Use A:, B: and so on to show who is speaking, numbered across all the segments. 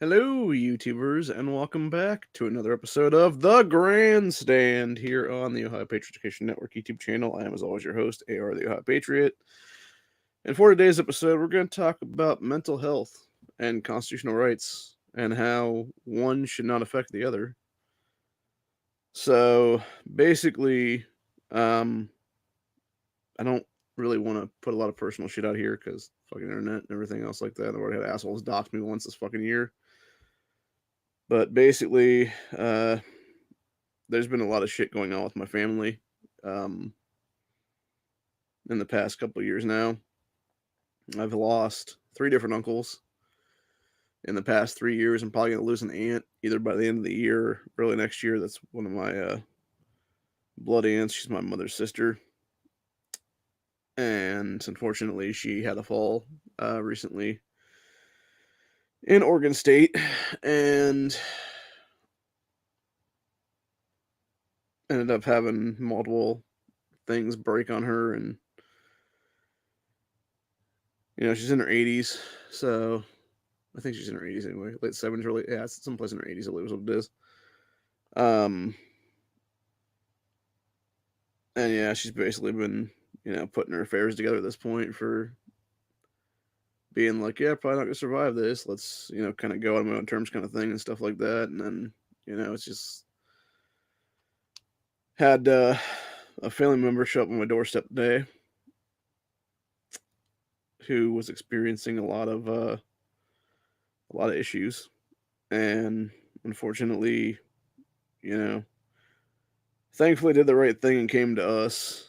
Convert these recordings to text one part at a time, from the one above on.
A: Hello, YouTubers, and welcome back to another episode of The Grandstand here on the Ohio Patriot Education Network YouTube channel. I am, as always, your host, AR the Ohio Patriot. And for today's episode, we're going to talk about mental health and constitutional rights and how one should not affect the other. So, basically, um, I don't really want to put a lot of personal shit out here because fucking internet and everything else like that. I've already had assholes dox me once this fucking year. But basically, there's been a lot of shit going on with my family um, in the past couple of years now. I've lost three different uncles in the past 3 years. I'm probably going to lose an aunt either by the end of the year or early next year. That's one of my blood aunts. She's my mother's sister. And unfortunately, she had a fall recently in Oregon State and ended up having multiple things break on her. And, she's in her 80s. So I think she's in her 80s anyway, late 70s, early, yeah, it's someplace in her 80s, I believe is what it is. Um, and yeah, she's basically been, putting her affairs together at this point for being like, yeah, probably not gonna survive this. Let's, kind of go on my own terms, kind of thing, and stuff like that. And then, it's just had a family member show up on my doorstep today who was experiencing a lot of issues, and unfortunately, you know, thankfully did the right thing and came to us.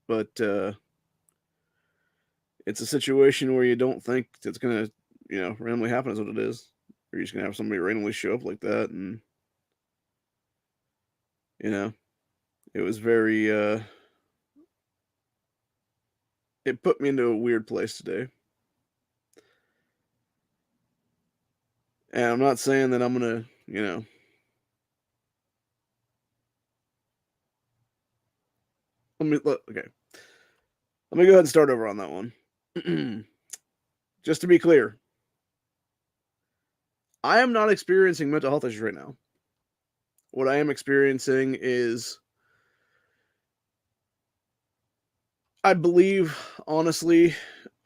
A: But it's a situation where you don't think it's gonna, randomly happen. Is what it is. Or you're just gonna have somebody randomly show up like that, and you know, it was very. It put me into a weird place today, and I'm not saying that I'm gonna, Okay. Let me go ahead and start over on that one. Just to be clear, I am not experiencing mental health issues right now. What I am experiencing is, I believe, honestly,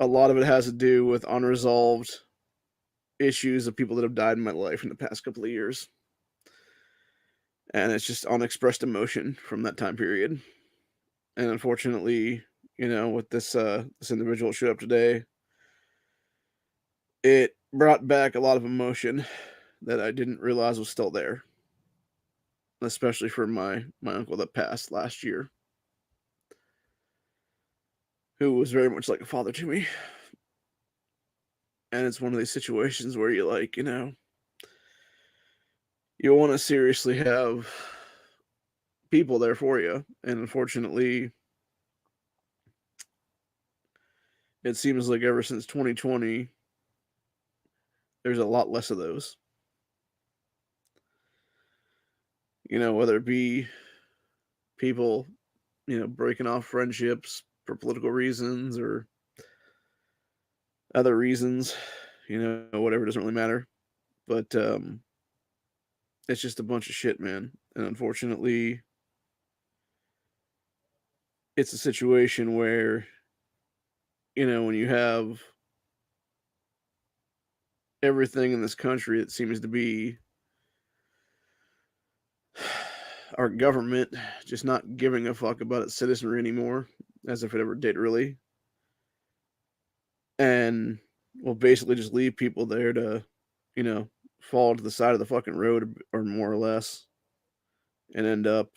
A: a lot of it has to do with unresolved issues of people that have died in my life in the past couple of years. And it's just unexpressed emotion from that time period. And unfortunately, with this individual showed up today, it brought back a lot of emotion that I didn't realize was still there, especially for my uncle that passed last year, who was very much like a father to me. And it's one of these situations where you like, you want to seriously have people there for you, and unfortunately, it seems like ever since 2020, there's a lot less of those. Whether it be people, breaking off friendships for political reasons or other reasons, whatever, doesn't really matter. But it's just a bunch of shit, man. And unfortunately, it's a situation where, when you have everything in this country that seems to be our government just not giving a fuck about its citizenry anymore, as if it ever did, really. And will basically just leave people there to, fall to the side of the fucking road, or more or less, and end up,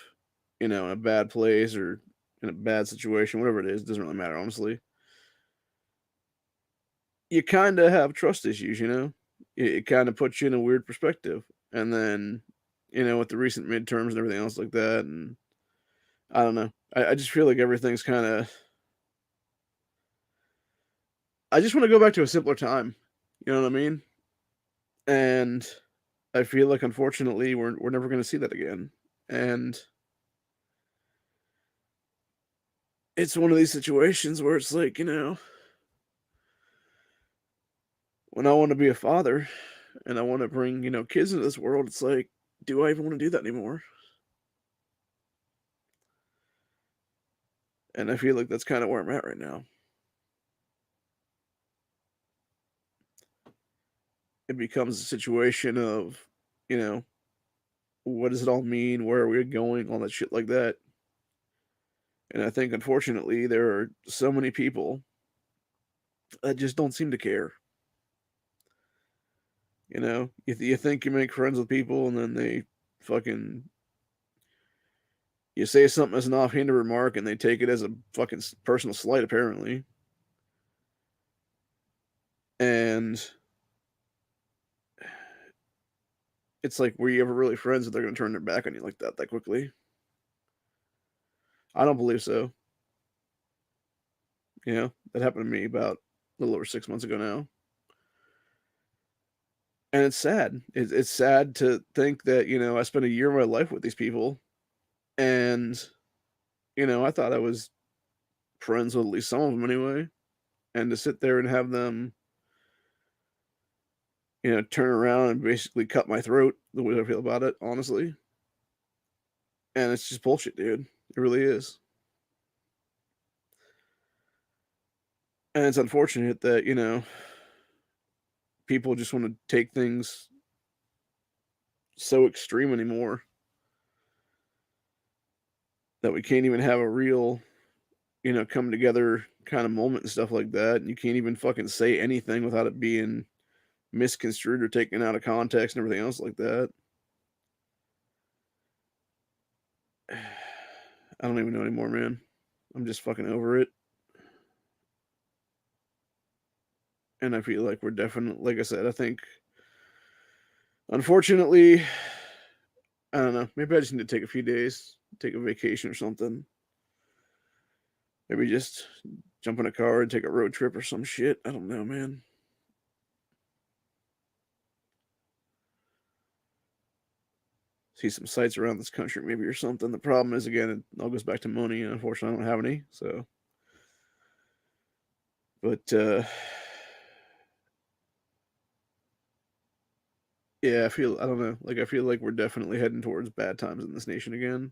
A: in a bad place or in a bad situation, whatever it is, doesn't really matter, honestly. You kind of have trust issues, it kind of puts you in a weird perspective. And then, with the recent midterms and everything else like that, and I don't know. I just feel like everything's kind of. I just want to go back to a simpler time. You know what I mean? And I feel like, unfortunately, we're never going to see that again. And it's one of these situations where it's like, when I want to be a father, and I want to bring, kids into this world, it's like, do I even want to do that anymore? And I feel like that's kind of where I'm at right now. It becomes a situation of, you know, what does it all mean? Where are we going? All that shit like that. And I think, unfortunately, there are so many people that just don't seem to care. You think you make friends with people, and then they fucking you say something as an offhanded remark, and they take it as a fucking personal slight, apparently. And it's like, were you ever really friends if they're going to turn their back on you like that quickly? I don't believe so. That happened to me about a little over 6 months ago now. And it's sad. It's sad to think that, I spent a year of my life with these people, and, I thought I was friends with at least some of them anyway. And to sit there and have them, turn around and basically cut my throat the way I feel about it, honestly. And it's just bullshit, dude. It really is. And it's unfortunate that, people just want to take things so extreme anymore that we can't even have a real, come together kind of moment and stuff like that. And you can't even fucking say anything without it being misconstrued or taken out of context and everything else like that. I don't even know anymore, man. I'm just fucking over it. And I feel like we're definitely, like I said, I think, unfortunately, I don't know. Maybe I just need to take a few days, take a vacation or something. Maybe just jump in a car and take a road trip or some shit. I don't know, man. See some sights around this country, maybe, or something. The problem is, again, it all goes back to money, and unfortunately, I don't have any. So, but yeah, I don't know. Like, I feel like we're definitely heading towards bad times in this nation again.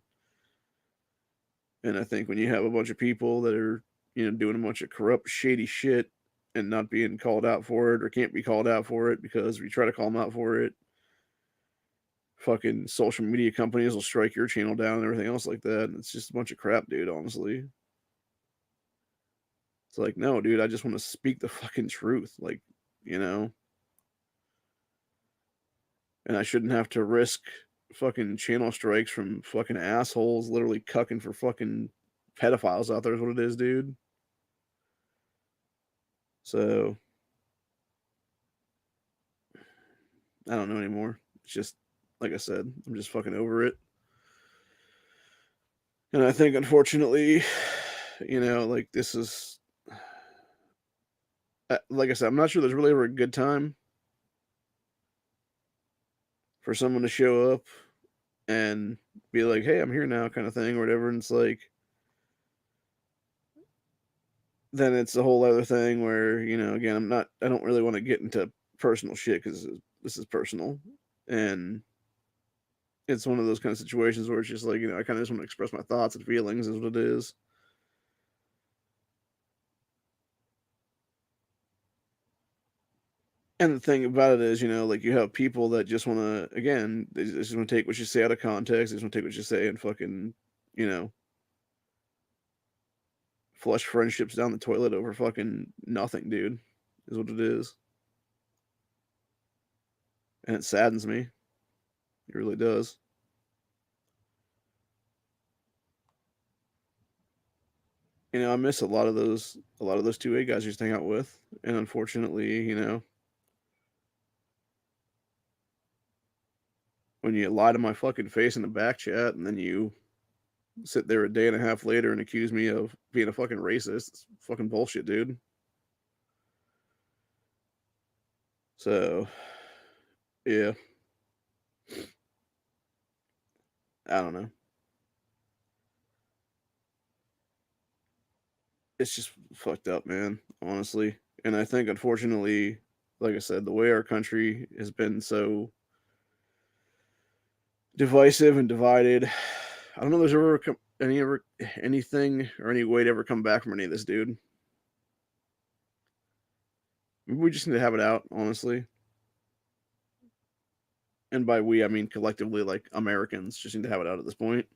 A: And I think when you have a bunch of people that are, doing a bunch of corrupt, shady shit and not being called out for it, or can't be called out for it because we try to call them out for it, fucking social media companies will strike your channel down and everything else like that. And it's just a bunch of crap, dude, honestly. It's like, no, dude, I just want to speak the fucking truth. Like, you know, and I shouldn't have to risk fucking channel strikes from fucking assholes literally cucking for fucking pedophiles out there is what it is, dude. So I don't know anymore. It's just, like I said, I'm just fucking over it. And I think, unfortunately, like, this is, like I said, I'm not sure there's really ever a good time for someone to show up and be like, hey, I'm here now, kind of thing, or whatever. And it's like, then it's a whole other thing where, again, I don't really want to get into personal shit because this is personal. And it's one of those kind of situations where it's just like, I kind of just want to express my thoughts and feelings, is what it is. And the thing about it is, like, you have people that just want to, again, they just want to take what you say out of context. They just want to take what you say and fucking, you know, flush friendships down the toilet over fucking nothing, dude, is what it is. And it saddens me. It really does. I miss a lot of those 2A guys I used to hang out with. And unfortunately, when you lie to my fucking face in the back chat and then you sit there a day and a half later and accuse me of being a fucking racist, it's fucking bullshit, dude. So, yeah, I don't know. It's just fucked up, man, honestly. And I think, unfortunately, like I said, the way our country has been so divisive and divided. I don't know if there's anything or any way to ever come back from any of this, dude. Maybe we just need to have it out, honestly. And by we, I mean collectively, like Americans, just need to have it out at this point.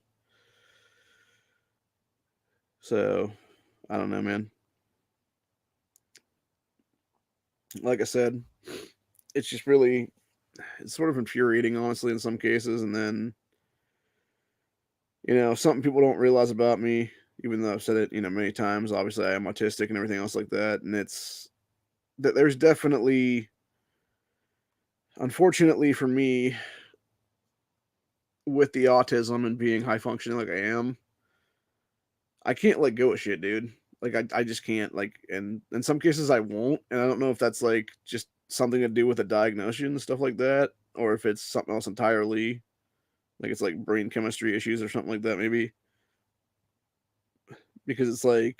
A: So, I don't know, man. Like I said, it's just really, it's sort of infuriating, honestly, in some cases. And then, something people don't realize about me, even though I've said it, many times. Obviously, I am autistic and everything else like that. And it's that there's definitely, unfortunately for me, with the autism and being high functioning like I am, I can't let go of shit, dude. Like I just can't. Like, and in some cases I won't, and I don't know if that's like just something to do with the diagnosis and stuff like that, or if it's something else entirely. Like it's like brain chemistry issues or something like that, maybe. Because it's like,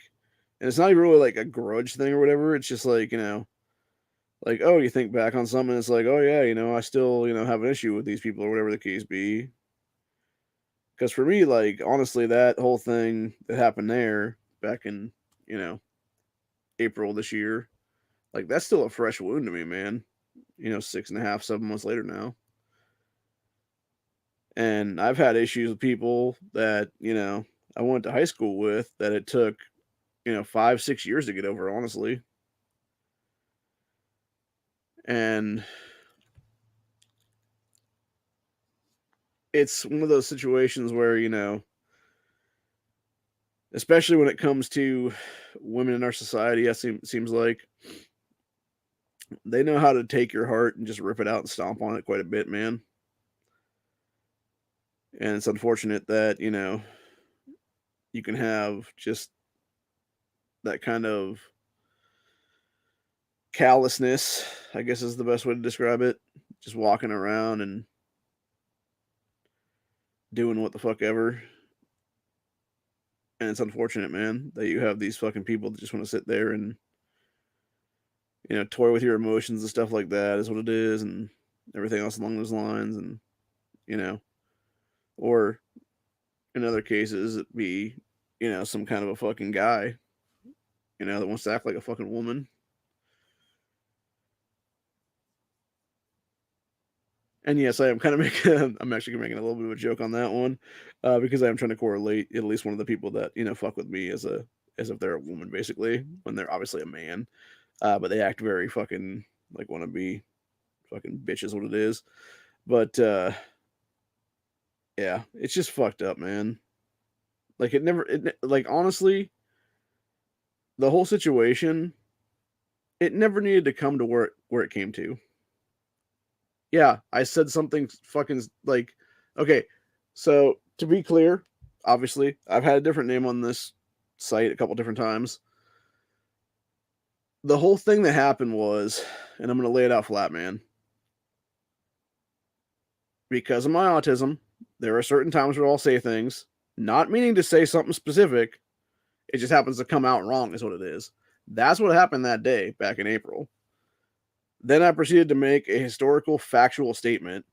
A: and it's not even really like a grudge thing or whatever. It's just like like, oh, you think back on something, it's like, oh yeah, I still have an issue with these people or whatever the case be. Because for me, like honestly, that whole thing that happened there back in you know April this year, like that's still a fresh wound to me, man. 6.5, 7 months later now, and I've had issues with people that I went to high school with that it took 5, 6 years to get over, honestly. And it's one of those situations where especially when it comes to women in our society, seems like they know how to take your heart and just rip it out and stomp on it quite a bit, man. And it's unfortunate that, you can have just that kind of callousness, I guess is the best way to describe it. Just walking around and doing what the fuck ever. And it's unfortunate, man, that you have these fucking people that just want to sit there and, toy with your emotions and stuff like that is what it is, and everything else along those lines. And, you know, or in other cases, it be, some kind of a fucking guy, that wants to act like a fucking woman. And yes, I am kind of making. I'm actually making a little bit of a joke on that one, because I am trying to correlate at least one of the people that fuck with me as if they're a woman, basically, when they're obviously a man, but they act very fucking like want to be fucking bitch is what it is. But yeah, it's just fucked up, man. Like like honestly, the whole situation, it never needed to come to where it came to. Yeah, I said something fucking like, okay, so to be clear, obviously, I've had a different name on this site a couple different times. The whole thing that happened was, and I'm going to lay it out flat, man, because of my autism, there are certain times where I'll say things, not meaning to say something specific. It just happens to come out wrong, is what it is. That's what happened that day back in April. Then I proceeded to make a historical, factual statement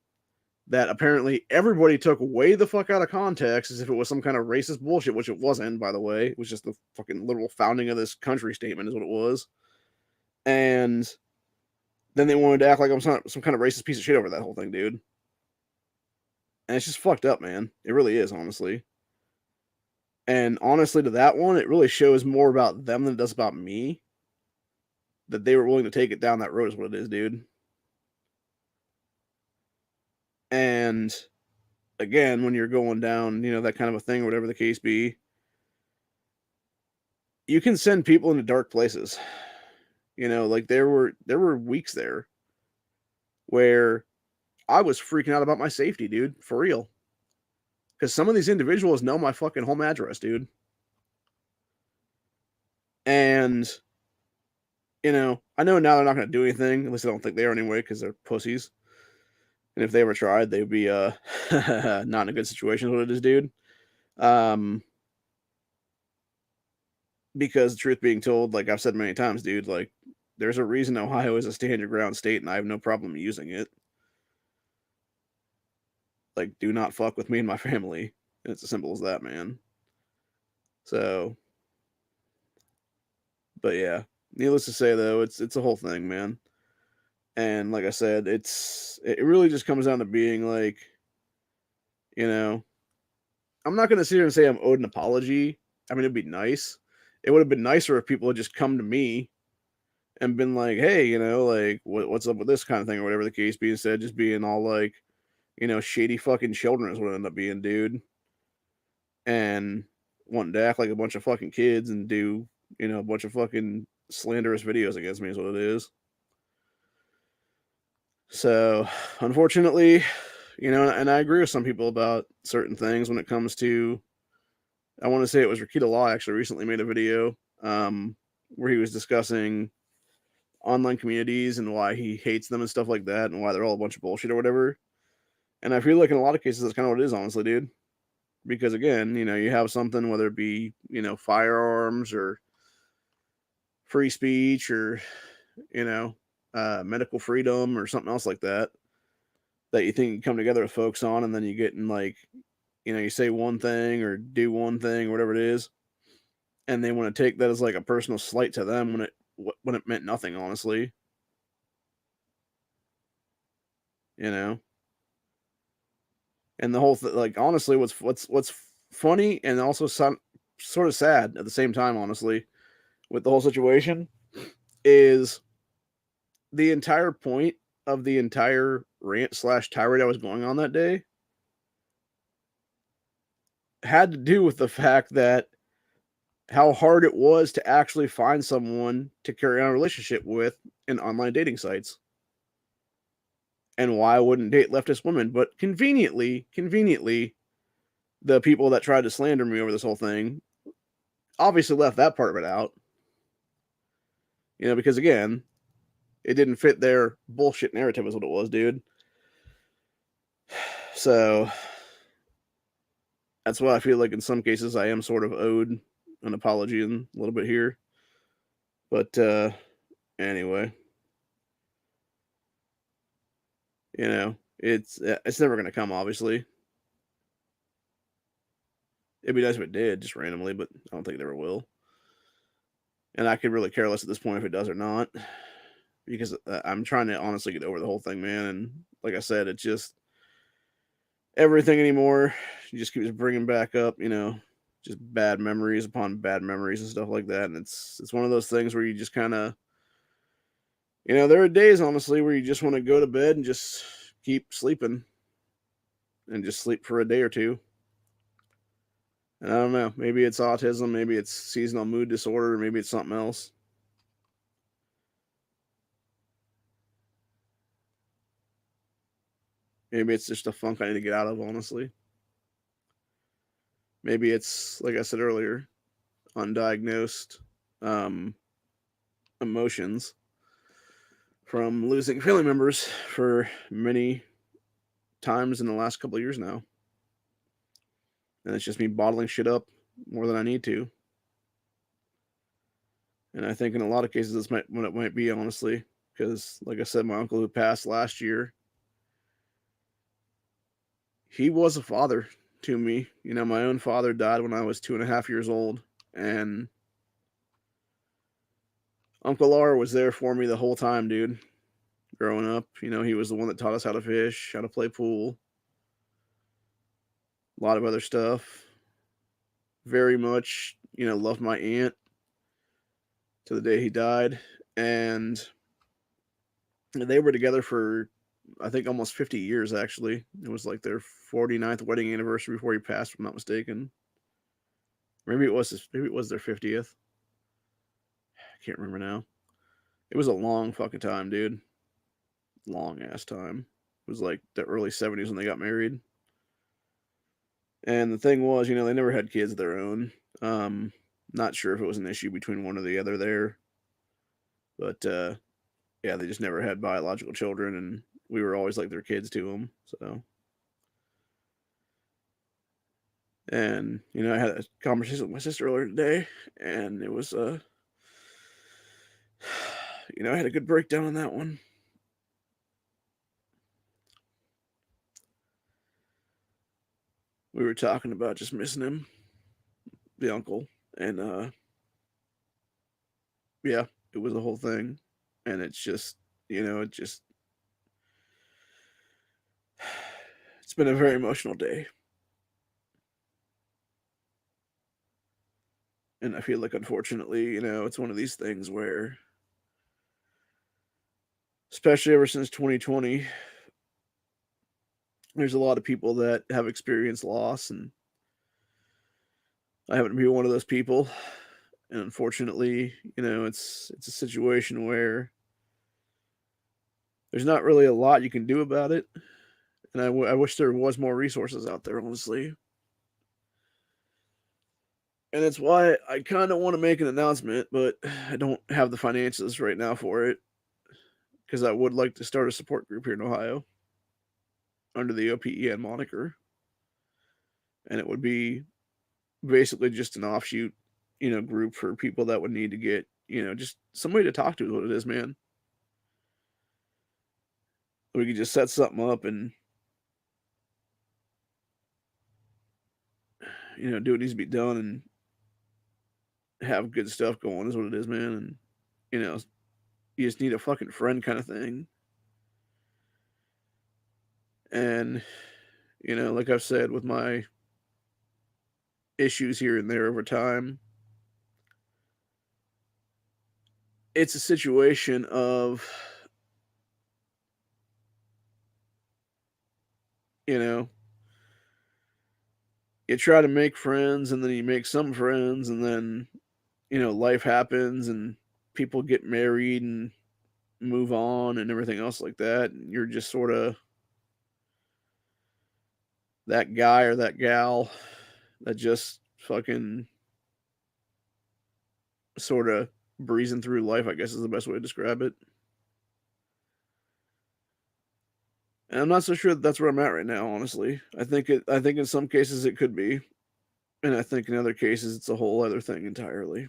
A: that apparently everybody took way the fuck out of context as if it was some kind of racist bullshit, which it wasn't, by the way. It was just the fucking literal founding of this country statement, is what it was. And then they wanted to act like I'm some kind of racist piece of shit over that whole thing, dude. And it's just fucked up, man. It really is, honestly. And honestly, to that one, it really shows more about them than it does about me. That they were willing to take it down that road is what it is, dude. And again, when you're going down, that kind of a thing, or whatever the case be, you can send people into dark places. Like there were weeks there where I was freaking out about my safety, dude, for real. Because some of these individuals know my fucking home address, dude. And I know now they're not going to do anything. At least I don't think they are anyway, because they're pussies. And if they ever tried, they'd be not in a good situation. Is what it is, dude. Um, because truth being told, like I've said many times, dude, like there's a reason Ohio is a stand your ground state, and I have no problem using it. Like, do not fuck with me and my family. And it's as simple as that, man. So, but yeah, needless to say, though, it's a whole thing, man. And like I said, it really just comes down to being like, you know, I'm not gonna sit here and say I'm owed an apology. I mean, it'd be nice. It would have been nicer if people had just come to me and been like, "Hey, like what's up with this kind of thing," or whatever the case be. Instead, just being all like, shady fucking children is what it ended up being, dude, and wanting to act like a bunch of fucking kids and do, a bunch of fucking slanderous videos against me is what it is. So, unfortunately, and I agree with some people about certain things when it comes to. I want to say it was Rakita Law actually recently made a video where he was discussing online communities and why he hates them and stuff like that, and why they're all a bunch of bullshit or whatever. And I feel like in a lot of cases that's kind of what it is, honestly, dude. Because again, you have something, whether it be, firearms or free speech or, you know, medical freedom or something else like that, that you think you come together with folks on, and then you get in like, you say one thing or do one thing or whatever it is, and they want to take that as like a personal slight to them when it meant nothing, honestly. You know, and the whole like honestly, what's funny and also sort of sad at the same time, honestly, with the whole situation is the entire point of the entire rant slash tirade I was going on that day had to do with the fact that how hard it was to actually find someone to carry on a relationship with in online dating sites. And why I wouldn't date leftist women. But conveniently, the people that tried to slander me over this whole thing obviously left that part of it out. Because again, it didn't fit their bullshit narrative, is what it was, dude. So that's why I feel like in some cases I am sort of owed an apology in a little bit here. But anyway, it's never gonna come, obviously. It'd be nice if it did, just randomly, but I don't think it ever will. And I could really care less at this point if it does or not, because I'm trying to honestly get over the whole thing, man. And like I said, it's just everything anymore. She just keeps bringing back up, just bad memories upon bad memories and stuff like that. And it's one of those things where you just kind of, there are days honestly where you just want to go to bed and just keep sleeping and just sleep for a day or two. And I don't know, maybe it's autism, maybe it's seasonal mood disorder, maybe it's something else. Maybe it's just a funk I need to get out of, honestly. Maybe it's, like I said earlier, undiagnosed emotions from losing family members for many times in the last couple of years now. And it's just me bottling shit up more than I need to. And I think in a lot of cases this might what it might be, honestly, because like I said, my uncle who passed last year, he was a father to me. My own father died when I was 2.5 years old, and Uncle R was there for me the whole time, dude. Growing up, he was the one that taught us how to fish, how to play pool, a lot of other stuff. Very much, loved my aunt to the day he died. And they were together for, I think, almost 50 years, actually. It was like their 49th wedding anniversary before he passed, if I'm not mistaken. Maybe it was their 50th. I can't remember now. It was a long fucking time, dude. Long ass time. It was like the early 70s when they got married. And the thing was, they never had kids of their own. Not sure if it was an issue between one or the other there. But yeah, they just never had biological children, and we were always like their kids to them. So, and I had a conversation with my sister earlier today, and it was I had a good breakdown on that one. We were talking about just missing him, the uncle, and yeah, it was a whole thing, and it's just, it just it's been a very emotional day, and I feel like unfortunately, it's one of these things where, especially ever since 2020, there's a lot of people that have experienced loss, and I happen to be one of those people. And unfortunately, it's a situation where there's not really a lot you can do about it, and I wish there was more resources out there, honestly. And it's why I kind of want to make an announcement, but I don't have the finances right now for it because I would like to start a support group here in Ohio under the OPEN moniker, and it would be basically just an offshoot, group for people that would need to get, just somebody to talk to is what it is, man. We could just set something up and, do what needs to be done and have good stuff going is what it is, man. And, you know, you just need a fucking friend kind of thing. And, like I've said with my issues here and there over time, it's a situation of, you know, you try to make friends and then you make some friends and then, life happens and people get married and move on and everything else like that. And you're just sort of that guy or that gal that just fucking sort of breezing through life, I guess is the best way to describe it. And I'm not so sure that that's where I'm at right now, honestly. I think in some cases it could be, and I think in other cases it's a whole other thing entirely.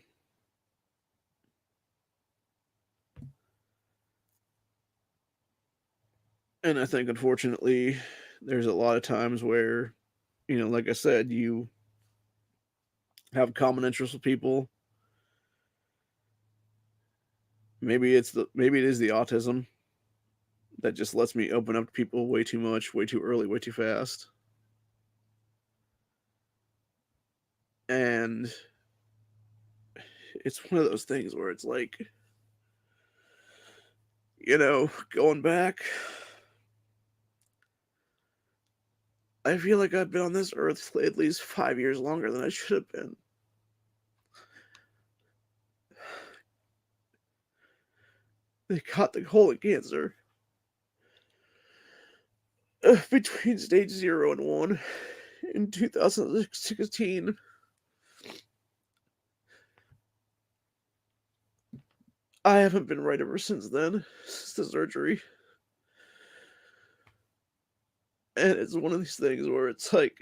A: And I think unfortunately there's a lot of times where, like I said, you have common interests with people. Maybe it is the autism that just lets me open up to people way too much, way too early, way too fast. And it's one of those things where it's like, going back, I feel like I've been on this earth at least 5 years longer than I should have been. They caught the colon cancer between stage 0 and 1 in 2016. I haven't been right ever since then, since the surgery. And it's one of these things where it's like,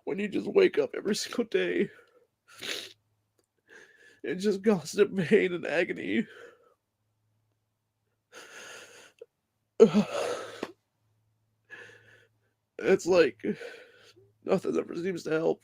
A: when you just wake up every single day, it's just constant pain and agony. It's like nothing ever seems to help.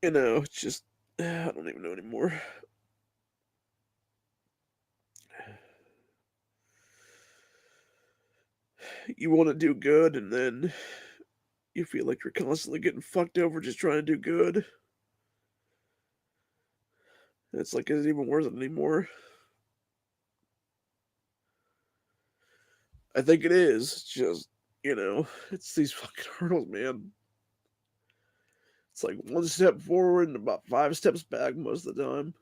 A: It's just, I don't even know anymore. You want to do good, and then you feel like you're constantly getting fucked over just trying to do good. It's like, is it even worth it anymore? I think it is. It's just, it's these fucking hurdles, man. It's like one step forward and about 5 steps back most of the time.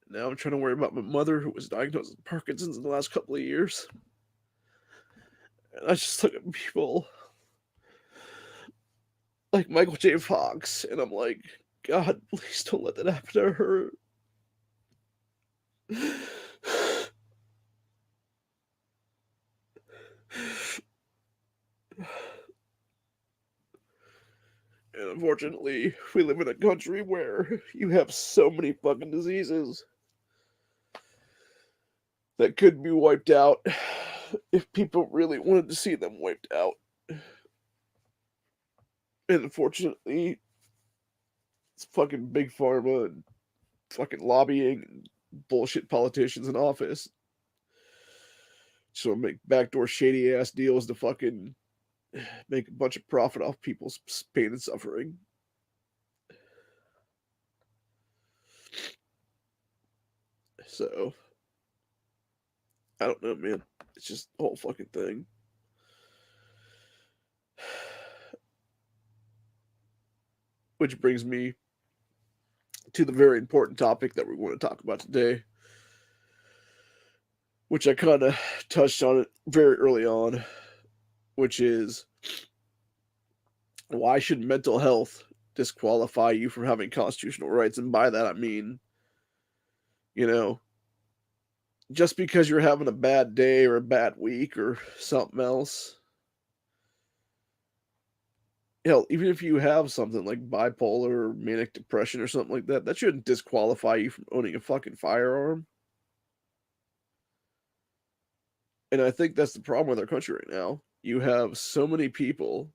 A: Now I'm trying to worry about my mother, who was diagnosed with Parkinson's in the last couple of years. And I just look at people like Michael J. Fox, and I'm like, God, please don't let that happen to her. And unfortunately, we live in a country where you have so many fucking diseases that could be wiped out if people really wanted to see them wiped out. And unfortunately, it's fucking big pharma and fucking lobbying and bullshit politicians in office. So make backdoor shady ass deals to fucking make a bunch of profit off people's pain and suffering. So I don't know, man. It's just the whole fucking thing. Which brings me to the very important topic that we want to talk about today, which I kind of touched on it very early on, which is why should mental health disqualify you from having constitutional rights? And by that, I mean, you know, just because you're having a bad day or a bad week or something else, hell, even if you have something like bipolar or manic depression or something like that, that shouldn't disqualify you from owning a fucking firearm. And I think that's the problem with our country right now. You have so many people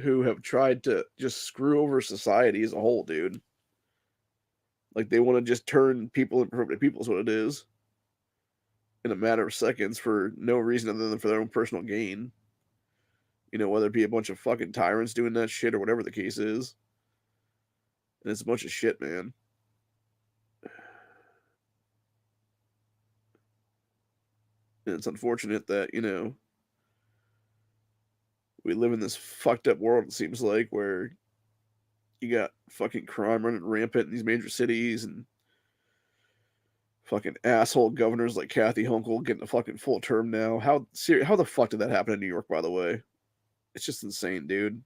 A: who have tried to just screw over society as a whole, dude. Like they want to just turn people into perfect people is what it is in a matter of seconds for no reason other than for their own personal gain. You know, whether it be a bunch of fucking tyrants doing that shit or whatever the case is. And it's a bunch of shit, man. And it's unfortunate that, you know, we live in this fucked up world, it seems like, where you got fucking crime running rampant in these major cities and fucking asshole governors like Kathy Hochul getting a fucking full term now. How the fuck did that happen in New York, by the way? It's just insane, dude.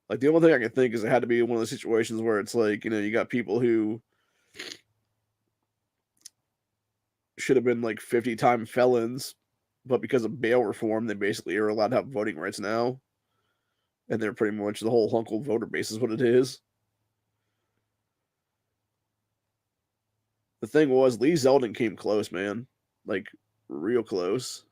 A: Like the only thing I can think is it had to be one of those situations where it's like, you know, you got people who should have been like 50-time felons, but because of bail reform, they basically are allowed to have voting rights now. And they're pretty much the whole Hunkle voter base is what it is. The thing was, Lee Zeldin came close, man. Like, real close.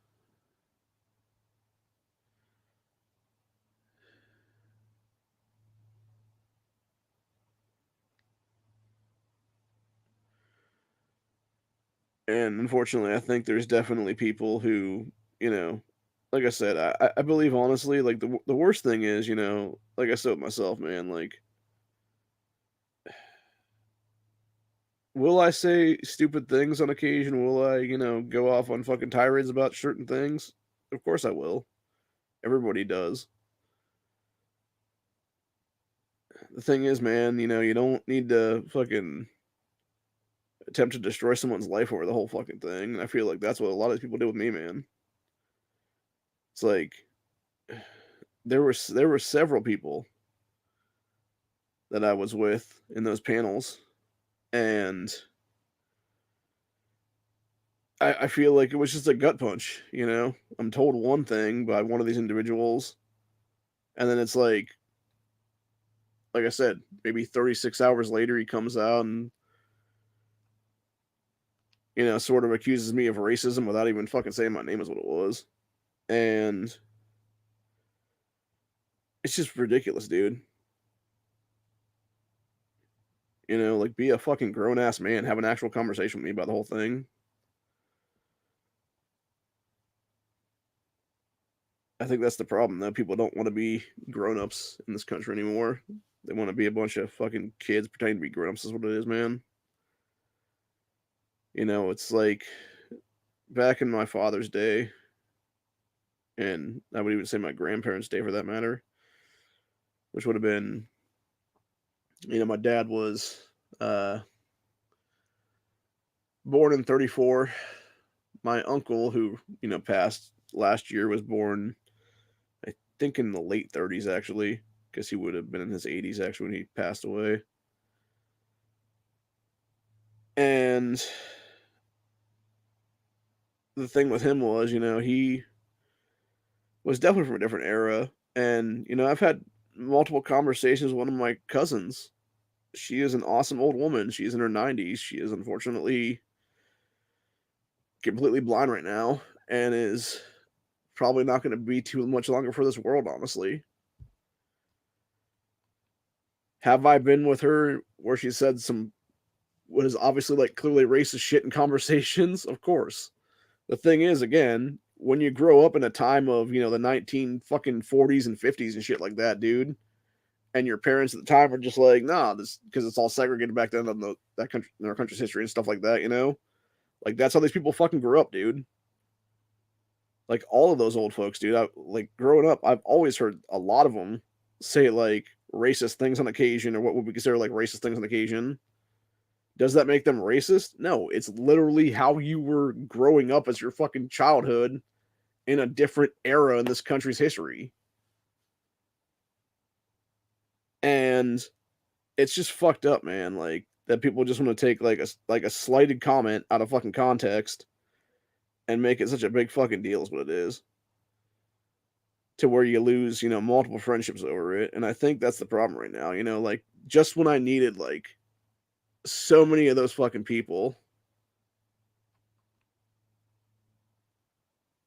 A: And unfortunately, I think there's definitely people who, you know, like I said, I believe honestly, like the worst thing is, you know, like I said with myself, man, like, will I say stupid things on occasion? Will I, you know, go off on fucking tirades about certain things? Of course I will. Everybody does. The thing is, man, you know, you don't need to fucking attempt to destroy someone's life over the whole fucking thing. And I feel like that's what a lot of people did with me, man. It's like there were several people that I was with in those panels, and I feel like it was just a gut punch. You know, I'm told one thing by one of these individuals, and then it's like I said, maybe 36 hours later, he comes out and you know sort of accuses me of racism without even fucking saying my name is what it was, and it's just ridiculous, dude. You know, like be a fucking grown ass man, have an actual conversation with me about the whole thing. I think that's the problem, though. People don't want to be grown ups in this country anymore. They want to be a bunch of fucking kids pretending to be grown ups, is what it is, man. You know, it's like back in my father's day, and I would even say my grandparents' day for that matter, which would have been, you know, my dad was, uh, born in 34. My uncle, who, passed last year, was born, I think, in the late 30s, actually, because he would have been in his 80s, actually, when he passed away. And the thing with him was, he was definitely from a different era. And, I've had multiple conversations with one of my cousins. She is an awesome old woman. She's in her 90s. She is unfortunately completely blind right now and is probably not going to be too much longer for this world, honestly. Have I been with her where she said some what is obviously like clearly racist shit in conversations? Of course. The thing is, again, when you grow up in a time of, the 19 fucking 40s and 50s and shit like that, dude, and your parents at the time are just like, nah, this because it's all segregated back then in that country in our country's history and stuff like that, like that's how these people fucking grew up, dude. Like all of those old folks, dude. Like growing up, I've always heard a lot of them say like racist things on occasion, or what would we consider like racist things on occasion. Does that make them racist? No, it's literally how you were growing up as your fucking childhood in a different era in this country's history. And it's just fucked up, man. Like that people just want to take like a slighted comment out of fucking context and make it such a big fucking deal is what it is. To where you lose, multiple friendships over it. And I think that's the problem right now. Like just when I needed like so many of those fucking people,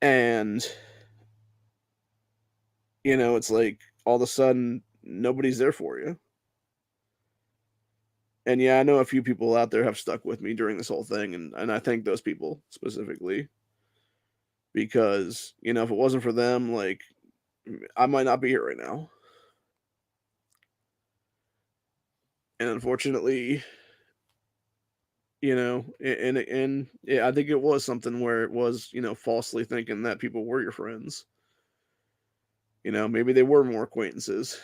A: and it's like all of a sudden nobody's there for you. And yeah, I know a few people out there have stuck with me during this whole thing, and I thank those people specifically because if it wasn't for them, like I might not be here right now. And unfortunately, and yeah, I think it was something where it was falsely thinking that people were your friends. Maybe they were more acquaintances.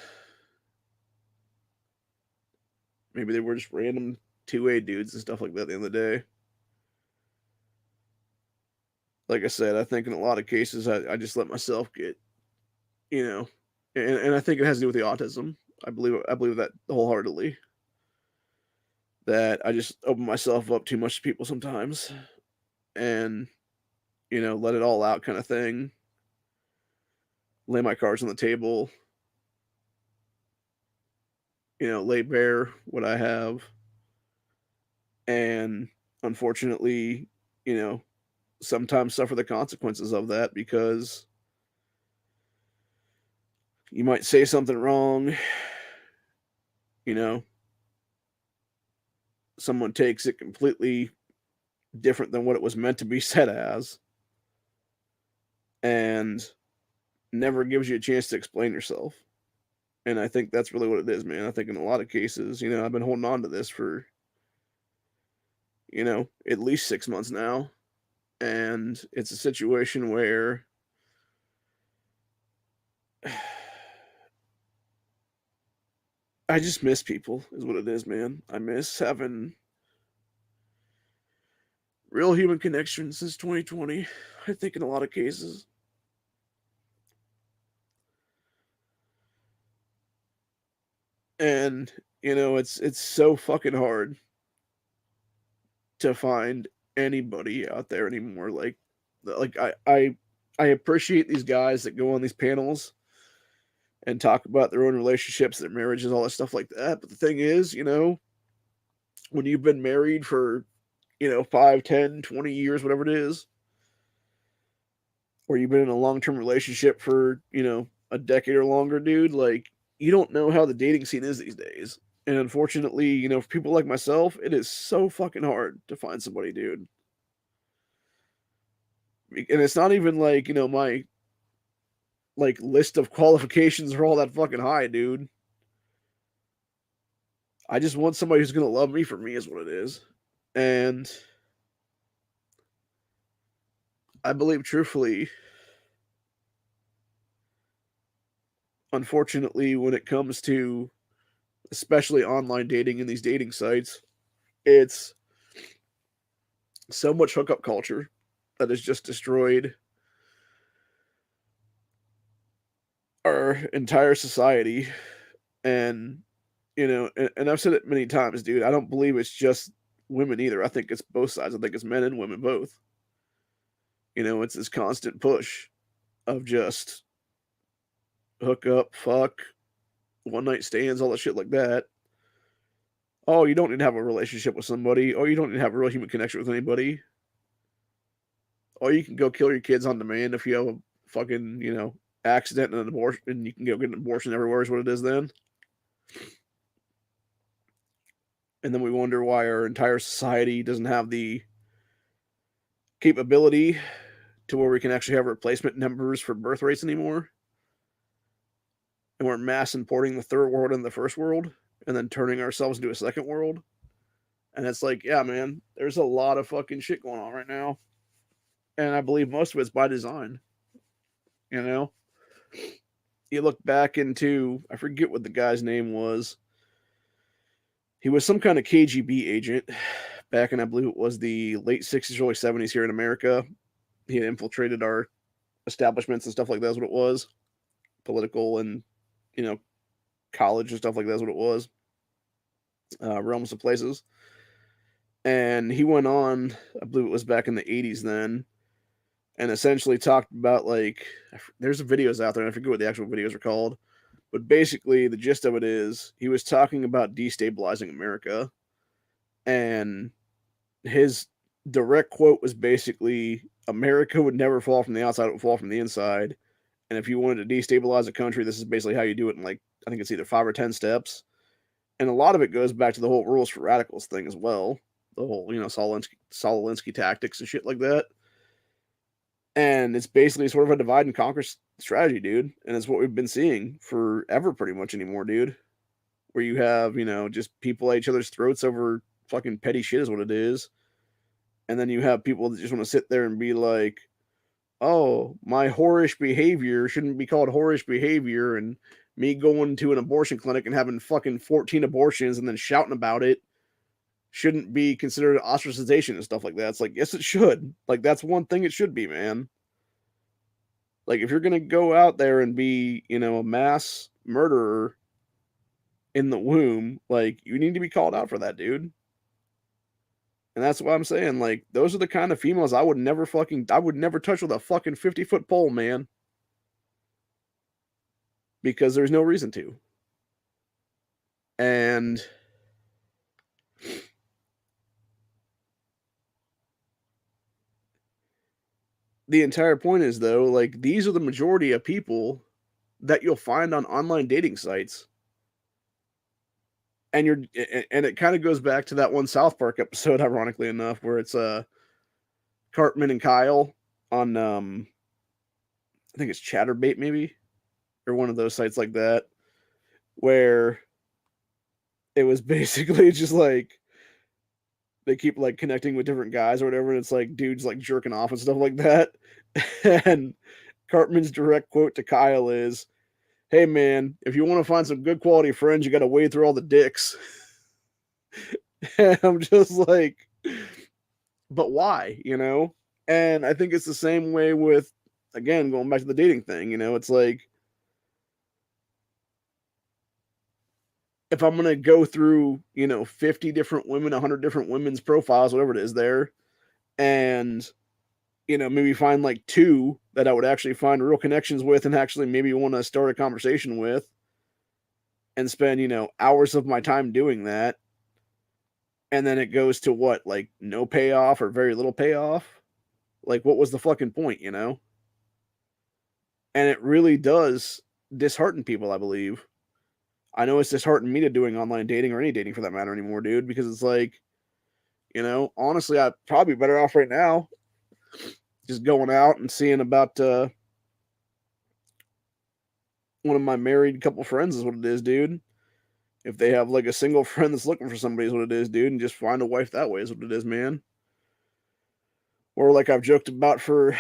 A: Maybe they were just random 2A dudes and stuff like that at the end of the day. Like I said, I think in a lot of cases I just let myself get, you know, and I think it has to do with the autism. I believe that wholeheartedly. That I just open myself up too much to people sometimes, and let it all out kind of thing. Lay my cards on the table. Lay bare what I have, and unfortunately, you know, sometimes suffer the consequences of that because you might say something wrong, you know, someone takes it completely different than what it was meant to be said as, and never gives you a chance to explain yourself. And I think that's really what it is, man. I think in a lot of cases, I've been holding on to this for, at least 6 months now. And it's a situation where I just miss people, is what it is, man. I miss having real human connection since 2020. I think in a lot of cases. And, it's so fucking hard to find anybody out there anymore. Like I appreciate these guys that go on these panels and talk about their own relationships, their marriages, all that stuff like that. But the thing is, when you've been married for 5, 10, 20 years, whatever it is, or you've been in a long-term relationship for, a decade or longer, dude, like you don't know how the dating scene is these days. And unfortunately, for people like myself, it is so fucking hard to find somebody, dude. And it's not even like, my like list of qualifications are all that fucking high, dude. I just want somebody who's gonna love me for me is what it is. And I believe truthfully, unfortunately, when it comes to especially online dating and these dating sites, it's so much hookup culture that has just destroyed our entire society. And and I've said it many times, dude. I don't believe it's just women either. I think it's both sides. I think it's men and women both. It's this constant push of just hook up, fuck, one night stands, all that shit like that. Oh, you don't need to have a relationship with somebody. Oh, you don't need to have a real human connection with anybody. Oh, you can go kill your kids on demand if you have a fucking, accident and an abortion, and you can go get an abortion everywhere is what it is then. And then we wonder why our entire society doesn't have the capability to where we can actually have replacement numbers for birth rates anymore. And we're mass importing the third world and the first world and then turning ourselves into a second world. And it's like, yeah, man, there's a lot of fucking shit going on right now. And I believe most of it's by design. You know, you look back into, I forget what the guy's name was. He was some kind of KGB agent back in, I believe it was the late 60s, early 70s here in America. He had infiltrated our establishments and stuff like that, is what it was. Political and, you know, college and stuff like that is what it was. Realms of places. And he went on, I believe it was back in the 80s then, and essentially talked about, like, there's videos out there, and I forget what the actual videos are called, but basically the gist of it is he was talking about destabilizing America, and his direct quote was basically, America would never fall from the outside, it would fall from the inside, and if you wanted to destabilize a country, this is basically how you do it in, like, I think it's either 5 or 10 steps. And a lot of it goes back to the whole rules for radicals thing as well. The whole, Solinsky tactics and shit like that. And it's basically sort of a divide and conquer strategy, dude. And it's what we've been seeing forever pretty much anymore, dude. Where you have, just people at each other's throats over fucking petty shit is what it is. And then you have people that just want to sit there and be like, oh, my whorish behavior shouldn't be called whorish behavior. And me going to an abortion clinic and having fucking 14 abortions and then shouting about it shouldn't be considered ostracization and stuff like that. It's like, yes, it should. Like, that's one thing it should be, man. Like, if you're going to go out there and be, a mass murderer in the womb, like, you need to be called out for that, dude. And that's what I'm saying. Like, those are the kind of females I would never touch with a fucking 50-foot pole, man. Because there's no reason to. And the entire point is, though, like, these are the majority of people that you'll find on online dating sites. And it kind of goes back to that one South Park episode, ironically enough, where it's Cartman and Kyle on I think it's Chatterbait maybe, or one of those sites like that, where it was basically just like they keep like connecting with different guys or whatever, and it's like dudes like jerking off and stuff like that. And Cartman's direct quote to Kyle is, "Hey man, if you want to find some good quality friends, you got to wade through all the dicks." And I'm just like, but why, And I think it's the same way with, again, going back to the dating thing, it's like, if I'm going to go through, 50 different women, 100 different women's profiles, whatever it is there, and, maybe find like 2 that I would actually find real connections with and actually maybe want to start a conversation with and spend, hours of my time doing that. And then it goes to what, like no payoff or very little payoff? Like, what was the fucking point, And it really does dishearten people, I believe. I know it's disheartened me to doing online dating or any dating for that matter anymore, dude, because it's like, honestly, I'd probably be better off right now just going out and seeing about one of my married couple friends is what it is, dude. If they have like a single friend that's looking for somebody is what it is, dude, and just find a wife that way is what it is, man. Or like I've joked about for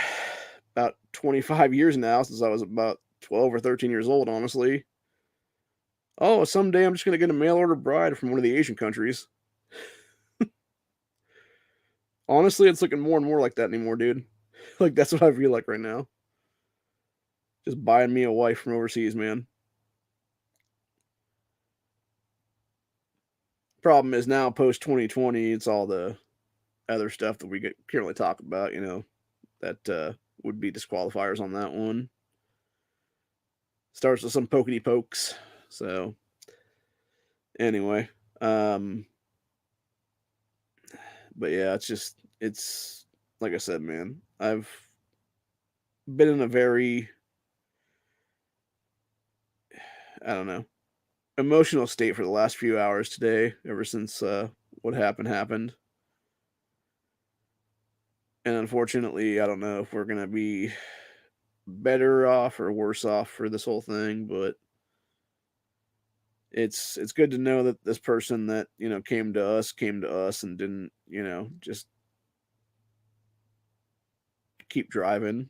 A: about 25 years now, since I was about 12 or 13 years old, honestly. Oh, someday I'm just going to get a mail order bride from one of the Asian countries. Honestly, it's looking more and more like that anymore, dude. Like, that's what I feel like right now. Just buying me a wife from overseas, man. Problem is now, post 2020, it's all the other stuff that we get currently talk about, that would be disqualifiers on that one. Starts with some pokety pokes. So, anyway. Um, but yeah, it's like I said, man. I've been in a very, I don't know, emotional state for the last few hours today, ever since what happened. And unfortunately, I don't know if we're gonna be better off or worse off for this whole thing, but it's good to know that this person that came to us and didn't just keep driving.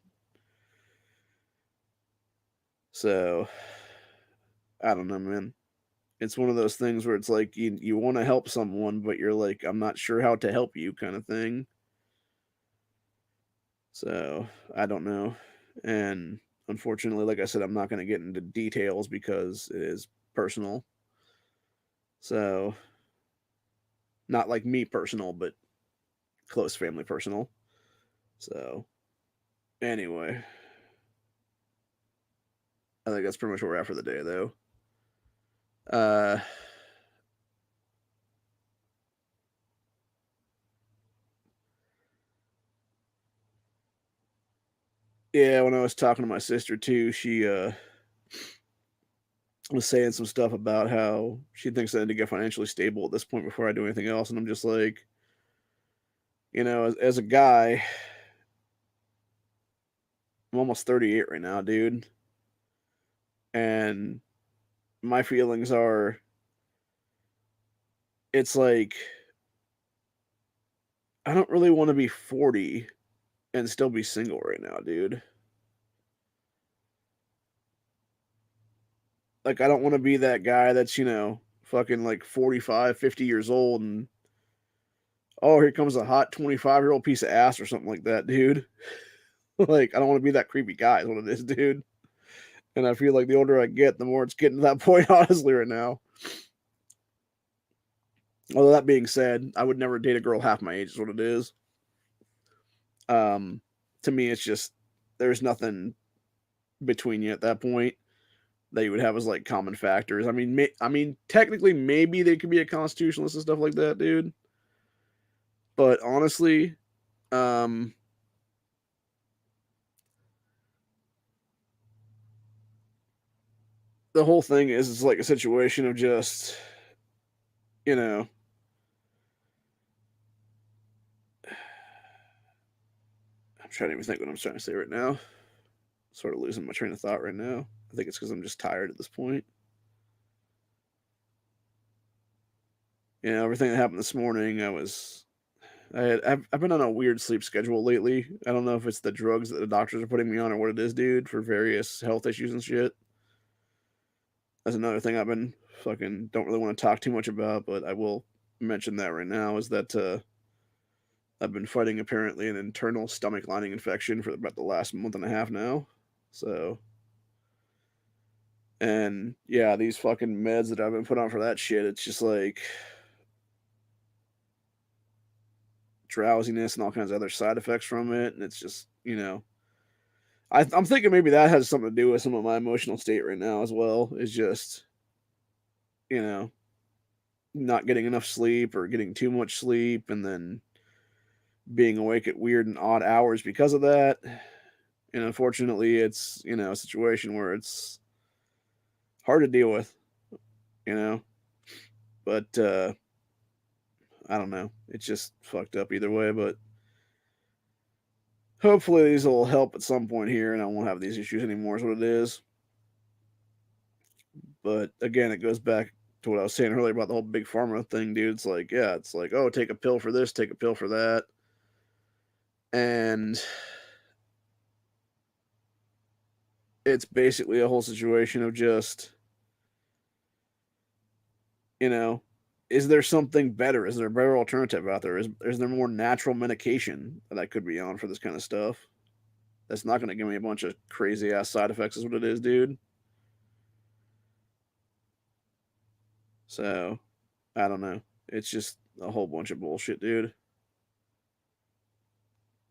A: So I don't know, man. It's one of those things where it's like you want to help someone, but you're like, I'm not sure how to help you, kind of thing. So I don't know. And unfortunately, like I said, I'm not going to get into details because it is personal. So not like me personal, but close family personal. So anyway, I think that's pretty much where we're at for the day, though. Uh, yeah, when I was talking to my sister too, she was saying some stuff about how she thinks I need to get financially stable at this point before I do anything else, and I'm just like, as a guy, I'm almost 38 right now, dude, and my feelings are, it's like I don't really want to be 40 and still be single right now, dude. Like, I don't want to be that guy that's, fucking like 45, 50 years old and, oh, here comes a hot 25-year-old piece of ass or something like that, dude. Like, I don't want to be that creepy guy, is what it is, dude. And I feel like the older I get, the more it's getting to that point, honestly, right now. Although that being said, I would never date a girl half my age, is what it is. Um, to me, it's just there's nothing between you at that point that you would have as like common factors. I mean, technically, maybe they could be a constitutionalist and stuff like that, dude. But honestly, um, the whole thing is it's like a situation of just, you know, I'm trying to even think what I'm trying to say right now. Sort of losing my train of thought right now. I think it's because I'm just tired at this point. Everything that happened this morning, I've been on a weird sleep schedule lately. I don't know if it's the drugs that the doctors are putting me on or what it is, dude, for various health issues and shit. That's another thing I've been fucking don't really want to talk too much about, but I will mention that right now is that I've been fighting apparently an internal stomach lining infection for about the last month and a half now. So, and yeah, these fucking meds that I've been put on for that shit, it's just like drowsiness and all kinds of other side effects from it. And it's just, I'm thinking maybe that has something to do with some of my emotional state right now as well. Is just, you know, not getting enough sleep or getting too much sleep and then being awake at weird and odd hours because of that. And unfortunately, it's, a situation where it's hard to deal with, you know, but I don't know. It's just fucked up either way, but hopefully these will help at some point here and I won't have these issues anymore, is what it is. But again, it goes back to what I was saying earlier about the whole big pharma thing, dude. It's like, yeah, it's like, oh, take a pill for this, take a pill for that. And it's basically a whole situation of just, you know, is there something better? Is there a better alternative out there? Is there more natural medication that I could be on for this kind of stuff? That's not going to give me a bunch of crazy ass side effects, is what it is, dude. So, I don't know. It's just a whole bunch of bullshit, dude.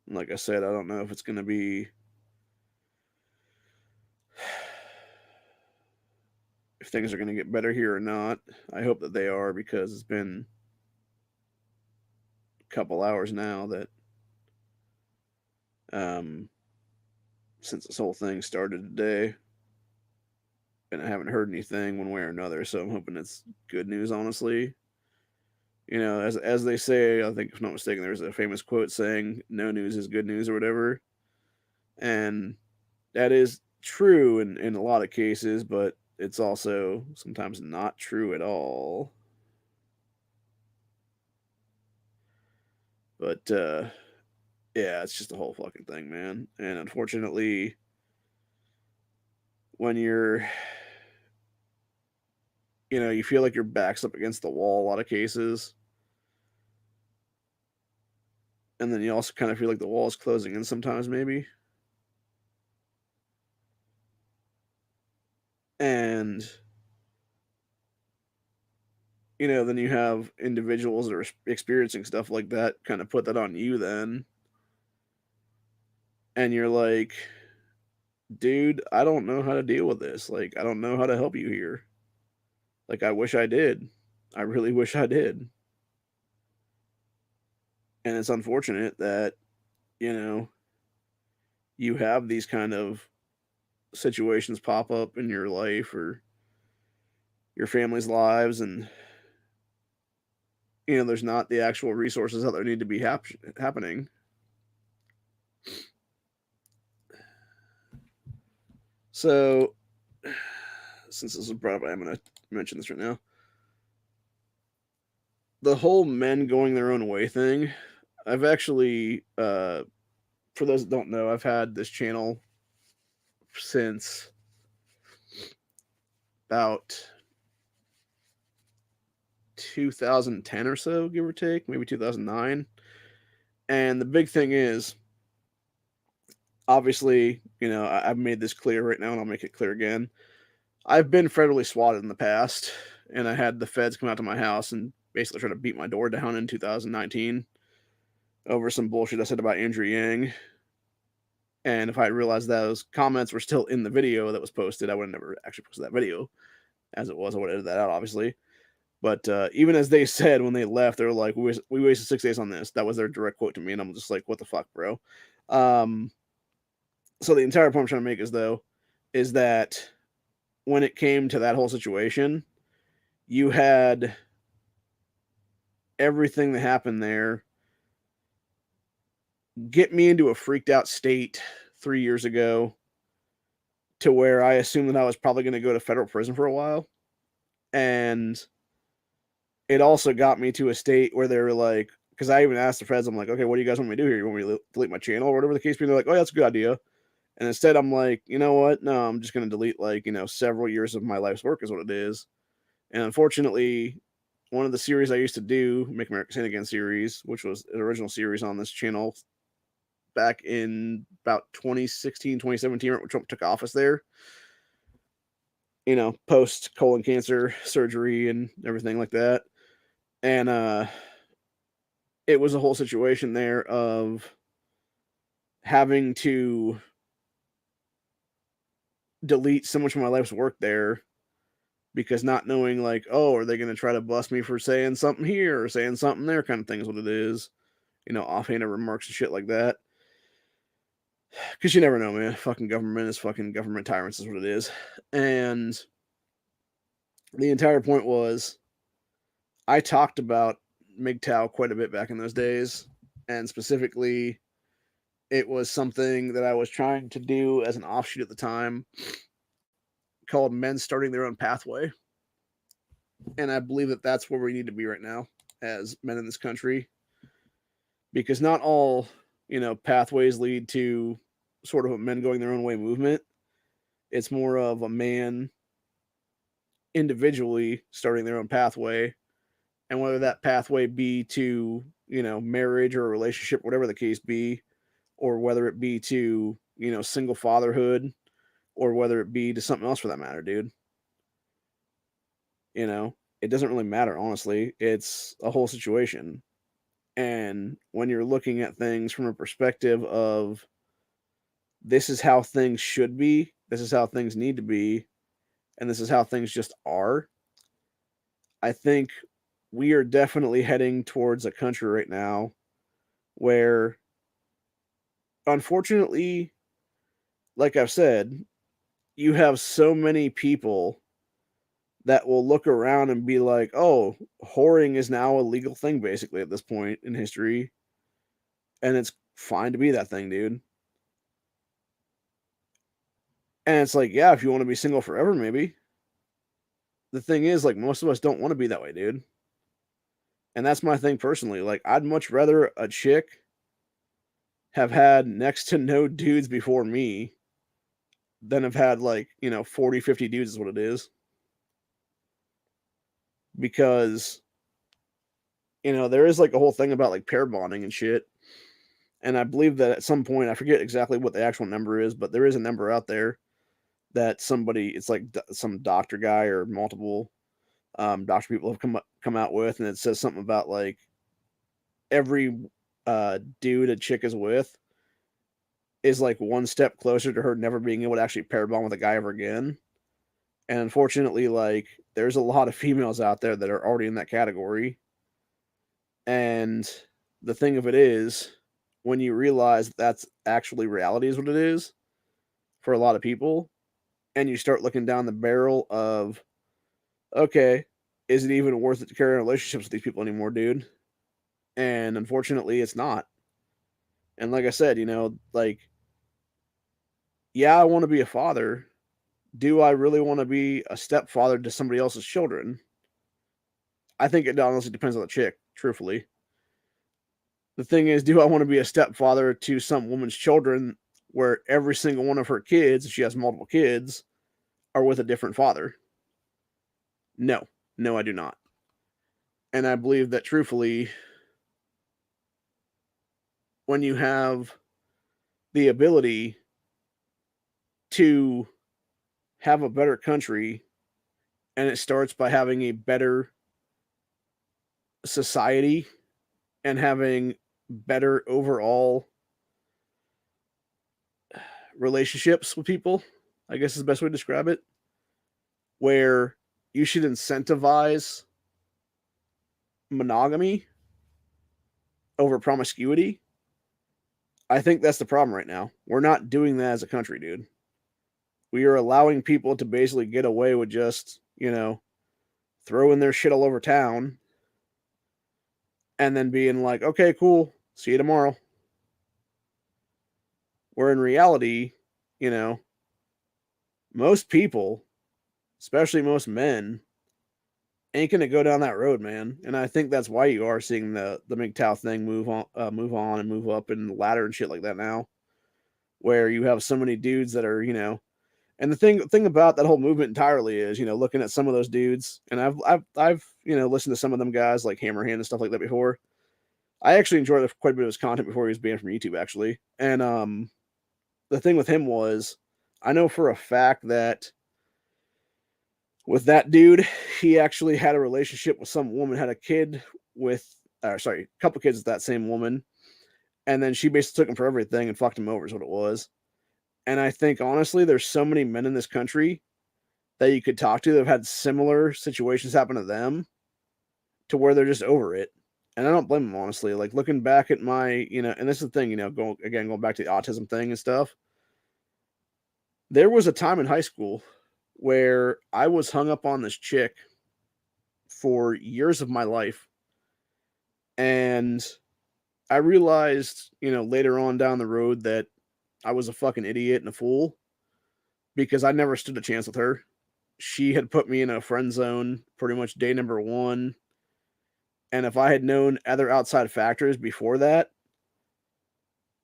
A: And like I said, I don't know if it's going to be. If things are going to get better here or not. I hope that they are because it's been a couple hours now that um, since this whole thing started today, and I haven't heard anything one way or another. So I'm hoping it's good news, honestly. You know, as they say, I think if I'm not mistaken, there's a famous quote saying "No news is good news" or whatever, and that is true in a lot of cases, but it's also sometimes not true at all. But yeah, it's just a whole fucking thing, man. And unfortunately, when you're, you feel like your back's up against the wall a lot of cases, and then you also kind of feel like the wall is closing in sometimes, maybe. And then you have individuals that are experiencing stuff like that kind of put that on you then, and you're like, dude, I don't know how to deal with this. Like, I don't know how to help you here. Like, I wish I did. I really wish I did. And it's unfortunate that, you know, you have these kind of situations pop up in your life or your family's lives, and there's not the actual resources that there need to be happening. So, since this was brought up, I'm going to mention this right now. The whole men going their own way thing, I've actually, for those that don't know, I've had this channel since about 2010 or so, give or take, maybe 2009. And the big thing is, obviously, I've made this clear right now, and I'll make it clear again. I've been federally swatted in the past, and I had the feds come out to my house and basically try to beat my door down in 2019 over some bullshit I said about Andrew Yang. And if I had realized those comments were still in the video that was posted, I would have never actually posted that video. As it was, I would have edited that out, obviously. But even as they said when they left, they were like, we wasted 6 days on this. That was their direct quote to me. And I'm just like, what the fuck, bro? So the entire point I'm trying to make is that when it came to that whole situation, you had everything that happened there get me into a freaked out state 3 years ago to where I assumed that I was probably going to go to federal prison for a while. And it also got me to a state where they were like, because I even asked the feds, I'm like, okay, what do you guys want me to do here? You want me to delete my channel or whatever the case be? They're like, oh, that's a good idea. And instead, I'm like, you know what? No, I'm just going to delete several years of my life's work is what it is. And unfortunately, one of the series I used to do, Make America Saint Again series, which was an original series on this channel back in about 2016, 2017, when Trump took office there, post colon cancer surgery and everything like that. And it was a whole situation there of having to delete so much of my life's work there because not knowing, like, oh, are they going to try to bust me for saying something here or saying something there, kind of thing is what it is. Offhanded remarks and shit like that. Because you never know, man. Fucking government is fucking government tyrants is what it is. And the entire point was I talked about MGTOW quite a bit back in those days. And specifically, it was something that I was trying to do as an offshoot at the time called Men Starting Their Own Pathway. And I believe that that's where we need to be right now as men in this country. Because not all, pathways lead to sort of a men going their own way movement. It's more of a man individually starting their own pathway and whether that pathway be to, marriage or a relationship, whatever the case be, or whether it be to, single fatherhood, or whether it be to something else for that matter, dude. It doesn't really matter, honestly. It's a whole situation. And when you're looking at things from a perspective of this is how things should be, this is how things need to be, and this is how things just are, I think we are definitely heading towards a country right now where, unfortunately, like I've said, you have so many people that will look around and be like, oh, whoring is now a legal thing basically at this point in history. And it's fine to be that thing, dude. And it's like, yeah, if you want to be single forever, maybe. The thing is, like, most of us don't want to be that way, dude. And that's my thing personally. Like, I'd much rather a chick have had next to no dudes before me than have had, like, 40, 50 dudes is what it is. Because, there is like a whole thing about like pair bonding and shit. And I believe that at some point, I forget exactly what the actual number is, but there is a number out there that it's like some doctor guy or multiple doctor people have come out with, and it says something about like every dude a chick is with is like one step closer to her never being able to actually pair bond with a guy ever again. And unfortunately, like there's a lot of females out there that are already in that category. And the thing of it is, when you realize that's actually reality is what it is for a lot of people, and you start looking down the barrel of, okay, is it even worth it to carry on relationships with these people anymore, dude? And unfortunately, it's not. And like I said, like, yeah, I want to be a father. Do I really want to be a stepfather to somebody else's children? I think it honestly depends on the chick, truthfully. The thing is, do I want to be a stepfather to some woman's children where every single one of her kids, if she has multiple kids, are with a different father? No, no, I do not. And I believe that truthfully, when you have the ability to have a better country, and it starts by having a better society and having better overall relationships with people, I guess is the best way to describe it, where you should incentivize monogamy over promiscuity. I think that's the problem right now. We're not doing that as a country, dude. We are allowing people to basically get away with just, throwing their shit all over town and then being like, okay, cool, see you tomorrow. Where in reality, you know, most people, especially most men, ain't gonna go down that road, man. And I think that's why you are seeing the MGTOW thing move on and move up in the ladder and shit like that now, where you have so many dudes that are, and the thing about that whole movement entirely is, looking at some of those dudes, and I've listened to some of them guys like Hammerhand and stuff like that before. I actually enjoyed quite a bit of his content before he was banned from YouTube, actually. And the thing with him was, I know for a fact that with that dude, he actually had a relationship with some woman, had a kid with, a couple kids with that same woman, and then she basically took him for everything and fucked him over, is what it was. And I think honestly, there's so many men in this country that you could talk to that have had similar situations happen to them, to where they're just over it. And I don't blame them, honestly. Like looking back at my, and this is the thing, going back to the autism thing and stuff. There was a time in high school where I was hung up on this chick for years of my life. And I realized, later on down the road that I was a fucking idiot and a fool because I never stood a chance with her. She had put me in a friend zone pretty much day number one. And if I had known other outside factors before that,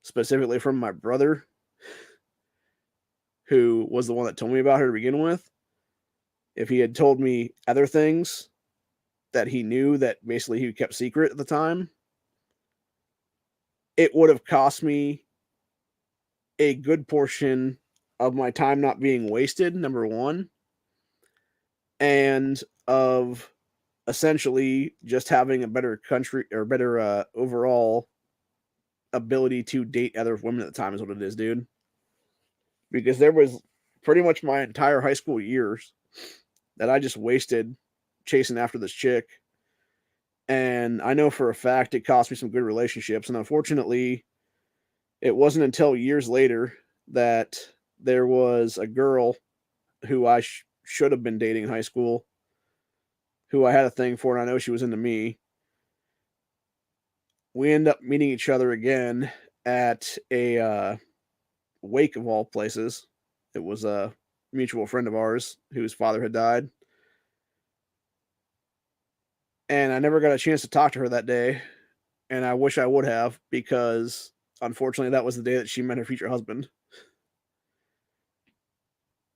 A: specifically from my brother, who was the one that told me about her to begin with, if he had told me other things, that he knew that basically he kept secret at the time, it would have cost me a good portion of my time not being wasted, number one, and of essentially just having a better country or better overall ability to date other women at the time is what it is, dude. Because there was pretty much my entire high school years that I just wasted chasing after this chick. And I know for a fact it cost me some good relationships. And unfortunately, it wasn't until years later that there was a girl who I should have been dating in high school, who I had a thing for, and I know she was into me. We end up meeting each other again at a wake of all places. It was a mutual friend of ours whose father had died. And I never got a chance to talk to her that day. And I wish I would have, because unfortunately that was the day that she met her future husband.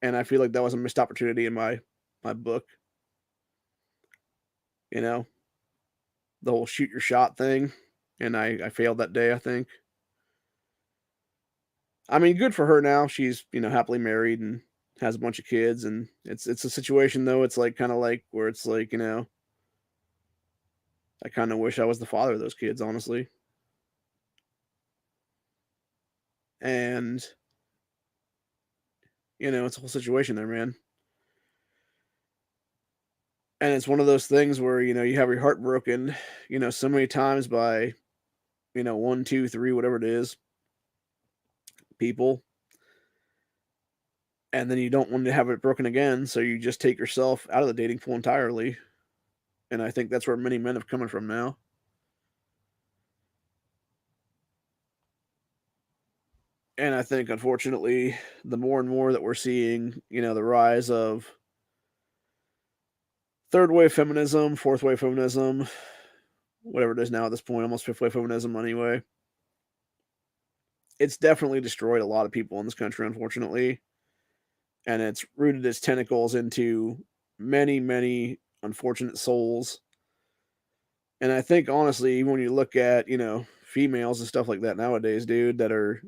A: And I feel like that was a missed opportunity in my book. You know, the whole shoot your shot thing. And I failed that day, I think. I mean, good for her now. She's, happily married and has a bunch of kids, and it's a situation though, it's like kind of like where it's like, I kind of wish I was the father of those kids, honestly. And it's a whole situation there, man. And it's one of those things where, you have your heart broken, so many times by, one, two, three, whatever it is, people. And then you don't want to have it broken again. So you just take yourself out of the dating pool entirely. And I think that's where many men have coming from now. And I think, unfortunately, the more and more that we're seeing, the rise of third wave feminism, fourth wave feminism, whatever it is now at this point, almost fifth wave feminism anyway. It's definitely destroyed a lot of people in this country, unfortunately. And it's rooted its tentacles into many, many unfortunate souls. And I think, honestly, even when you look at, females and stuff like that nowadays, dude, that are,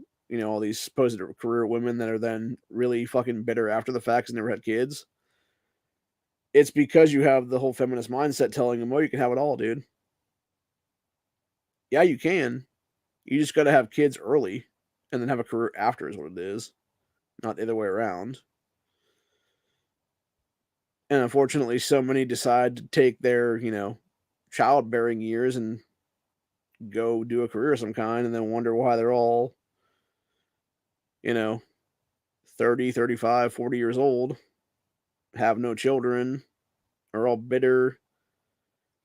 A: all these supposed career women that are then really fucking bitter after the fact and never had kids. It's because you have the whole feminist mindset telling them, oh, you can have it all, dude. Yeah, you can. You just got to have kids early and then have a career after, is what it is, not the other way around. And unfortunately, so many decide to take their, childbearing years and go do a career of some kind and then wonder why they're all, you know, 30, 35, 40 years old, have no children, are all bitter,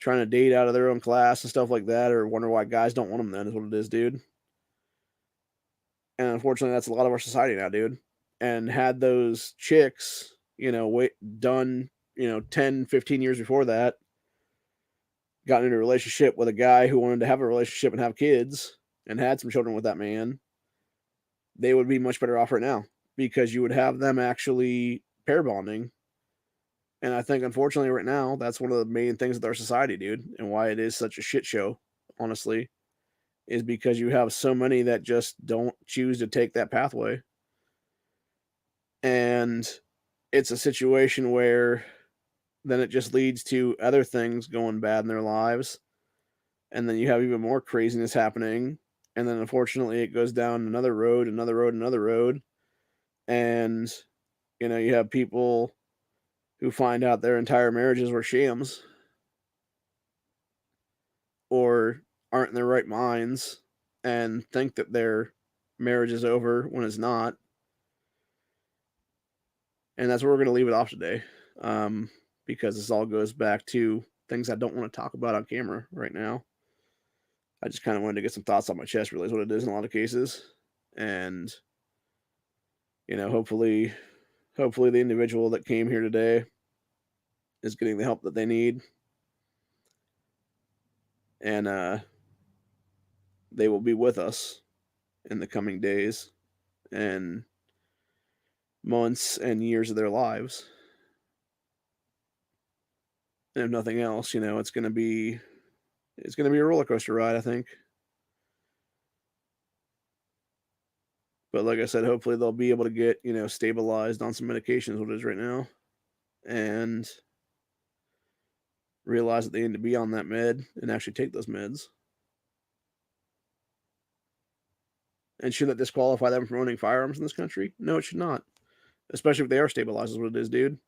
A: trying to date out of their own class and stuff like that, or wonder why guys don't want them then, is what it is, dude. And unfortunately, that's a lot of our society now, dude. And had those chicks, done, 10, 15 years before that, gotten into a relationship with a guy who wanted to have a relationship and have kids and had some children with that man, they would be much better off right now, because you would have them actually pair bonding. And I think, unfortunately, right now, that's one of the main things with our society, dude, and why it is such a shit show, honestly, is because you have so many that just don't choose to take that pathway. And it's a situation where then it just leads to other things going bad in their lives. And then you have even more craziness happening. And then, unfortunately, it goes down another road, another road, another road. And, you have people who find out their entire marriages were shams or aren't in their right minds and think that their marriage is over when it's not. And that's where we're going to leave it off today, because this all goes back to things I don't want to talk about on camera right now. I just kind of wanted to get some thoughts on my chest, realize what it is in a lot of cases. And, hopefully the individual that came here today is getting the help that they need. And they will be with us in the coming days and months and years of their lives. And if nothing else, it's going to be a roller coaster ride, I think. But like I said, hopefully they'll be able to get, stabilized on some medications, what it is right now, and realize that they need to be on that med and actually take those meds. And should that disqualify them from owning firearms in this country? No, it should not. Especially if they are stabilized, is what it is, dude.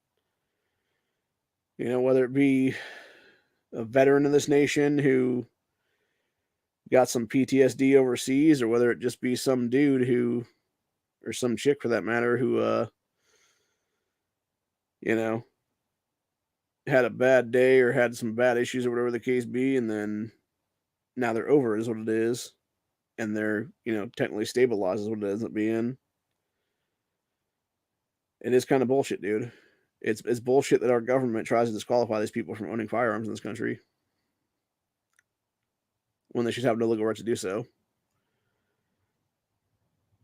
A: Whether it be a veteran of this nation who got some PTSD overseas, or whether it just be some dude who, or some chick for that matter, who, you know, had a bad day or had some bad issues or whatever the case be, and then now they're over, is what it is, and they're, technically stabilized, is what it ends up being. It is kind of bullshit, dude. It's bullshit that our government tries to disqualify these people from owning firearms in this country when they should have no legal right to do so.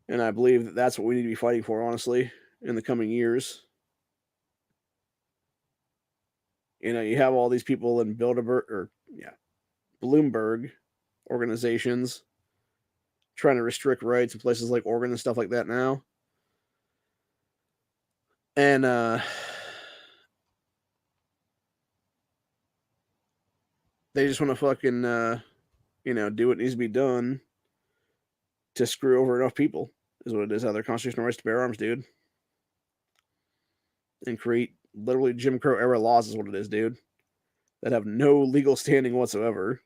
A: And I believe that that's what we need to be fighting for, honestly, in the coming years. You have all these people in Bloomberg organizations trying to restrict rights in places like Oregon and stuff like that now. And they just want to fucking do what needs to be done to screw over enough people, is what it is. How their constitutional rights to bear arms, dude, and create literally Jim Crow era laws, is what it is, dude, that have no legal standing whatsoever.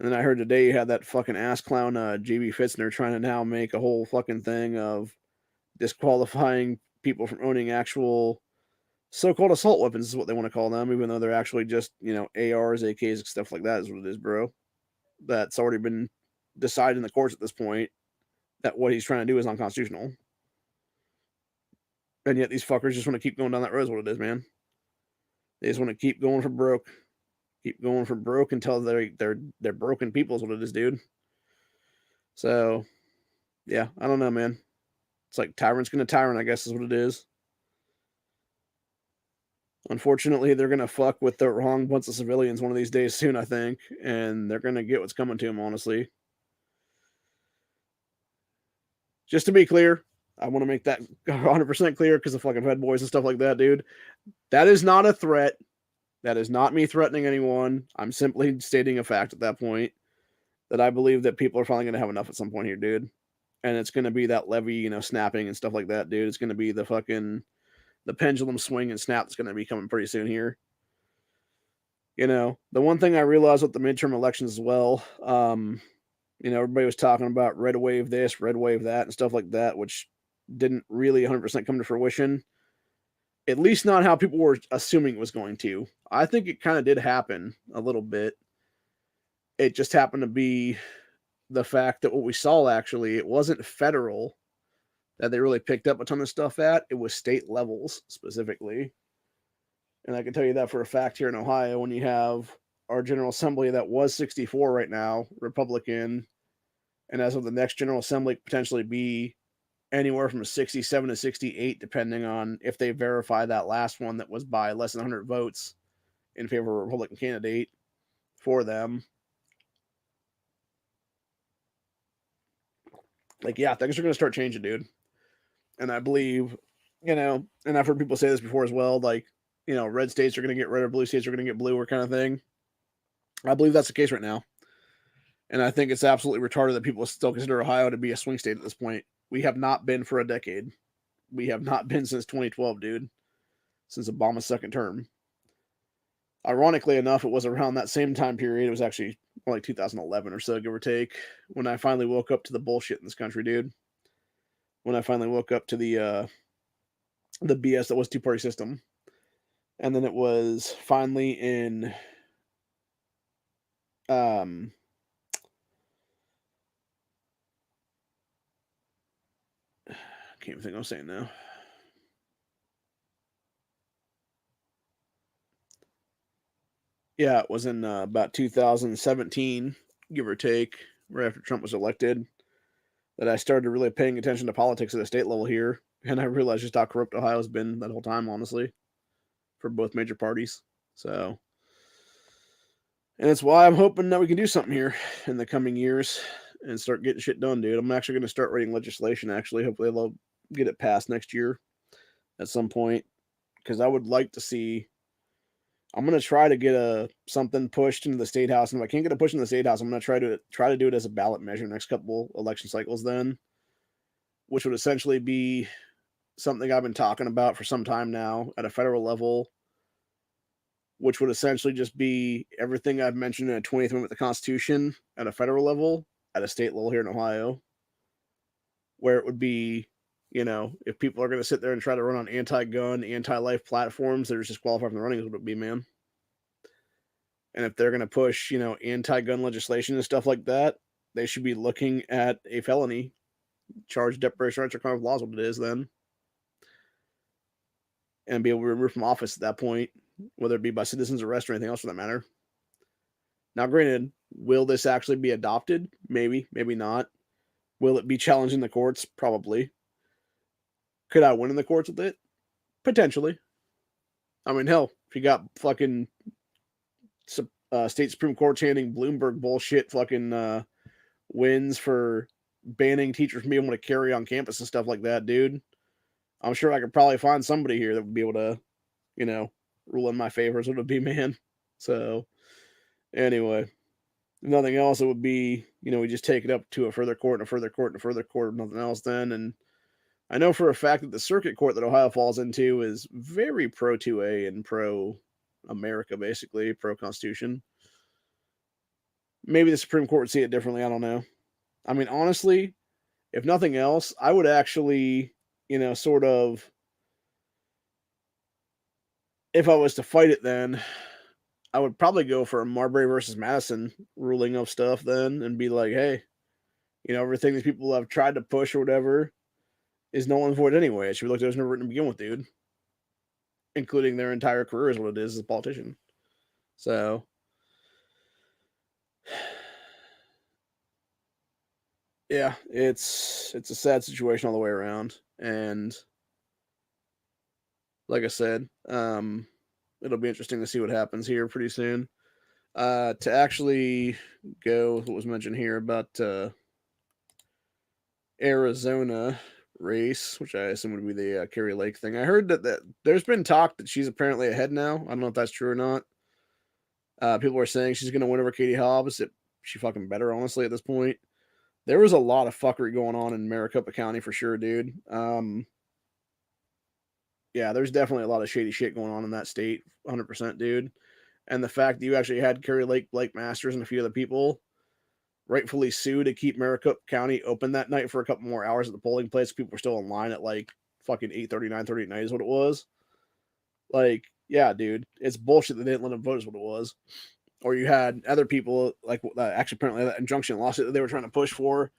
A: And then I heard today you had that fucking ass clown JB Fitzner trying to now make a whole fucking thing of disqualifying people from owning actual so-called assault weapons, is what they want to call them, even though they're actually just, ARs, AKs, stuff like that, is what it is, bro. That's already been decided in the courts at this point that what he's trying to do is unconstitutional. And yet these fuckers just want to keep going down that road, is what it is, man. They just want to keep going for broke. Keep going for broke until they're broken people, is what it is, dude. So, yeah, I don't know, man. It's like tyrant's gonna tyrant, I guess, is what it is. Unfortunately, they're gonna fuck with the wrong bunch of civilians one of these days soon, I think, and they're gonna get what's coming to them, honestly. Just to be clear, I want to make that 100% clear because of fucking Fed boys and stuff like that, dude. That is not a threat. That is not me threatening anyone. I'm simply stating a fact at that point that I believe that people are finally going to have enough at some point here, dude. And it's going to be that levy, snapping and stuff like that, dude. It's going to be the pendulum swing and snap that's going to be coming pretty soon here. The one thing I realized with the midterm elections as well, everybody was talking about red wave this, red wave that, and stuff like that, which didn't really 100% come to fruition. At least not how people were assuming it was going to. I think it kind of did happen a little bit. It just happened to be the fact that what we saw, actually, it wasn't federal that they really picked up a ton of stuff at. It was state levels specifically. And I can tell you that for a fact here in Ohio, when you have our General Assembly that was 64 right now, Republican, and as of the next General Assembly, potentially be anywhere from 67 to 68, depending on if they verify that last one that was by less than 100 votes in favor of a Republican candidate for them. Like, yeah, things are going to start changing, dude. And I believe, and I've heard people say this before as well, like, red states are going to get red or blue states are going to get blue or kind of thing. I believe that's the case right now. And I think it's absolutely retarded that people still consider Ohio to be a swing state at this point. We have not been for a decade. We have not been since 2012, dude. Since Obama's second term. Ironically enough, it was around that same time period. It was actually more like 2011 or so, give or take, when I finally woke up to the bullshit in this country, dude. When I finally woke up to the BS that was two-party system. And then it was finally in can't even think what I'm saying now. Yeah, it was in about 2017, give or take, right after Trump was elected, that I started really paying attention to politics at the state level here. And I realized just how corrupt Ohio's been that whole time, honestly, for both major parties. So, and that's why I'm hoping that we can do something here in the coming years and start getting shit done, dude. I'm actually going to start writing legislation, actually. Hopefully, they'll get it passed next year at some point, because I would like to see. I'm gonna try to get a something pushed into the state house, and if I can't get a push in the state house, I'm gonna try to do it as a ballot measure next couple election cycles. Then, which would essentially be something I've been talking about for some time now at a federal level, which would essentially just be everything I've mentioned in a 20th Amendment of the Constitution at a federal level, at a state level here in Ohio, where it would be, if people are going to sit there and try to run on anti-gun, anti-life platforms, they're just disqualified from the running, is what it would be, man. And if they're going to push, anti-gun legislation and stuff like that, they should be looking at a felony charge, deprivation of rights or crime of law is what it is then, and be able to be removed from office at that point, whether it be by citizen's arrest or anything else for that matter. Now, granted, will this actually be adopted? Maybe, maybe not. Will it be challenged in the courts? Probably. Could I win in the courts with it? Potentially. I mean, hell, if you got fucking state Supreme Court chanting Bloomberg bullshit fucking wins for banning teachers from being able to carry on campus and stuff like that, dude, I'm sure I could probably find somebody here that would be able to, rule in my favor, is what it would be, man. So, anyway, if nothing else, it would be, we just take it up to a further court and a further court and a further court, and nothing else then. And I know for a fact that the circuit court that Ohio falls into is very pro 2A and pro America, basically, pro Constitution. Maybe the Supreme Court would see it differently. I don't know. I mean, honestly, if nothing else, I would actually, sort of, if I was to fight it then, I would probably go for a Marbury versus Madison ruling of stuff then and be like, hey, everything these people have tried to push or whatever is null and void anyway. It should be looked at as never written to begin with, dude. Including their entire career is what it is as a politician. So, yeah, it's a sad situation all the way around. And like I said, it'll be interesting to see what happens here pretty soon. To actually go, what was mentioned here about Arizona race, which I assume would be the Carrie Lake thing. I heard that there's been talk that she's apparently ahead now. I don't know if that's true or not. People are saying she's going to win over Katie Hobbs. She fucking better, honestly, at this point. There was a lot of fuckery going on in Maricopa County for sure, dude. Yeah, there's definitely a lot of shady shit going on in that state, 100%, dude. And the fact that you actually had Carrie Lake, Blake Masters, and a few other people rightfully sue to keep Maricopa County open that night for a couple more hours at the polling place. People were still in line at like fucking 8:30, 9:30 at night is what it was. Like, yeah, dude, it's bullshit that they didn't let them vote is what it was. Or you had other people, like actually apparently that injunction lawsuit that they were trying to push for.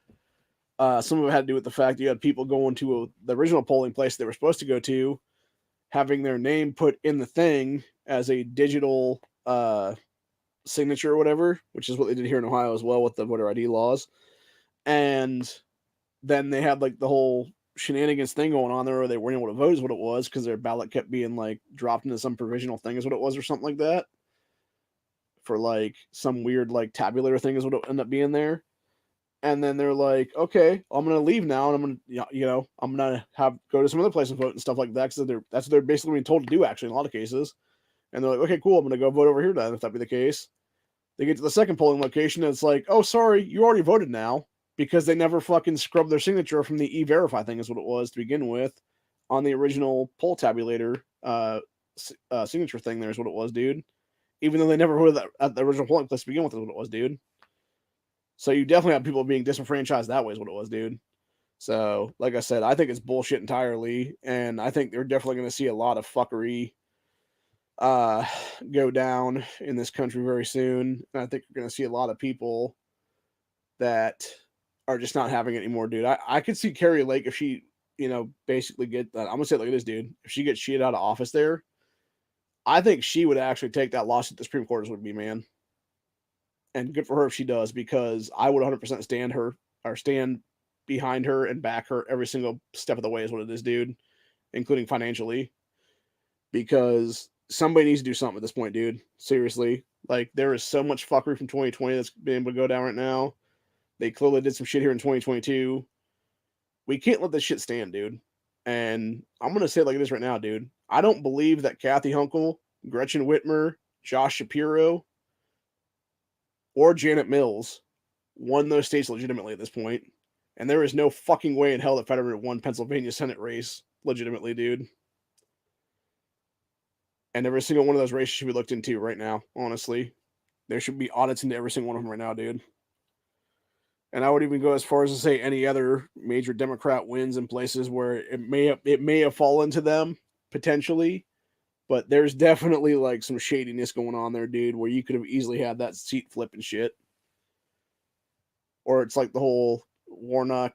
A: Some of it had to do with the fact that you had people going to the original polling place they were supposed to go to, having their name put in the thing as a digital signature or whatever, which is what they did here in Ohio as well with the voter ID laws. And then they had like the whole shenanigans thing going on there where they weren't able to vote is what it was, because their ballot kept being like dropped into some provisional thing is what it was, or something like that, for like some weird like tabulator thing is what it ended up being there. And then they're like, okay, I'm gonna leave now, and I'm gonna, I'm gonna have go to some other place and vote and stuff like that, because that's what they're basically being told to do, actually, in a lot of cases. And they're like, okay, cool, I'm gonna go vote over here then, if that be the case. They get to the second polling location, and it's like, oh, sorry, you already voted now, because they never fucking scrubbed their signature from the e-verify thing is what it was to begin with on the original poll tabulator signature thing. There is what it was, dude. Even though they never voted that at the original polling place to begin with is what it was, dude. So you definitely have people being disenfranchised that way is what it was, dude. So, like I said, I think it's bullshit entirely, and I think they're definitely going to see a lot of fuckery go down in this country very soon. And I think you're going to see a lot of people that are just not having it anymore, dude. I could see Carrie Lake, if she, basically get that. I'm going to say it like this, dude. If she gets cheated out of office there, I think she would actually take that lawsuit to the Supreme Court, would be, man. And good for her if she does, because I would 100% stand behind her and back her every single step of the way is what it is, dude, including financially. Because somebody needs to do something at this point, dude. Seriously. Like, there is so much fuckery from 2020 that's been able to go down right now. They clearly did some shit here in 2022. We can't let this shit stand, dude. And I'm going to say it like it is right now, dude. I don't believe that Kathy Hunkel, Gretchen Whitmer, Josh Shapiro, or Janet Mills won those states legitimately at this point. And there is no fucking way in hell that Fetterman won Pennsylvania Senate race legitimately, dude. And every single one of those races should be looked into right now, honestly. There should be audits into every single one of them right now, dude. And I would even go as far as to say any other major Democrat wins in places where it may have fallen to them potentially, but there's definitely like some shadiness going on there, dude, where you could have easily had that seat flip and shit. Or it's like the whole Warnock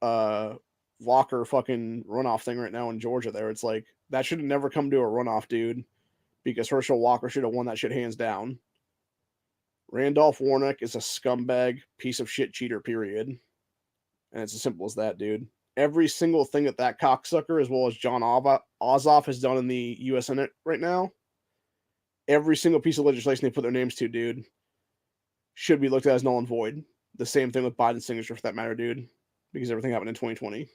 A: Walker fucking runoff thing right now in Georgia there. It's like that should have never come to a runoff, dude, because Herschel Walker should have won that shit hands down. Randolph Warnock is a scumbag piece of shit cheater, period. And it's as simple as that, dude. Every single thing that cocksucker, as well as John Ossoff, has done in the U.S. Senate right now, every single piece of legislation they put their names to, dude, should be looked at as null and void. The same thing with Biden's signature, for that matter, dude, because everything happened in 2020.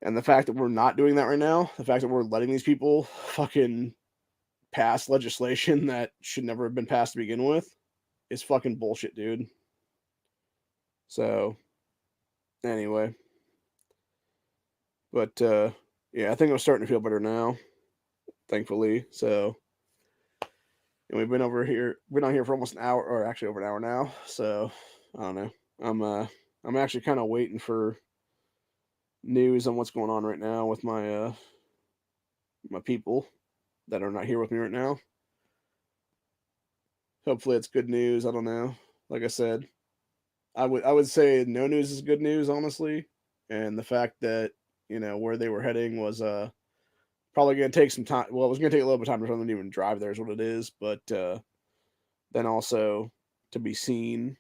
A: And the fact that we're not doing that right now, the fact that we're letting these people fucking pass legislation that should never have been passed to begin with, is fucking bullshit, dude. So, anyway. But, yeah, I think I'm starting to feel better now, thankfully. So, and we've been on here for almost an hour, or actually over an hour now. So, I don't know. I'm actually kind of waiting for news on what's going on right now with my people that are not here with me right now. Hopefully it's good news. I don't know. Like I said, I would say no news is good news, honestly. And the fact that, where they were heading was probably going to take some time. Well, it was going to take a little bit of time for them to even drive there, is what it is. But then also to be seen,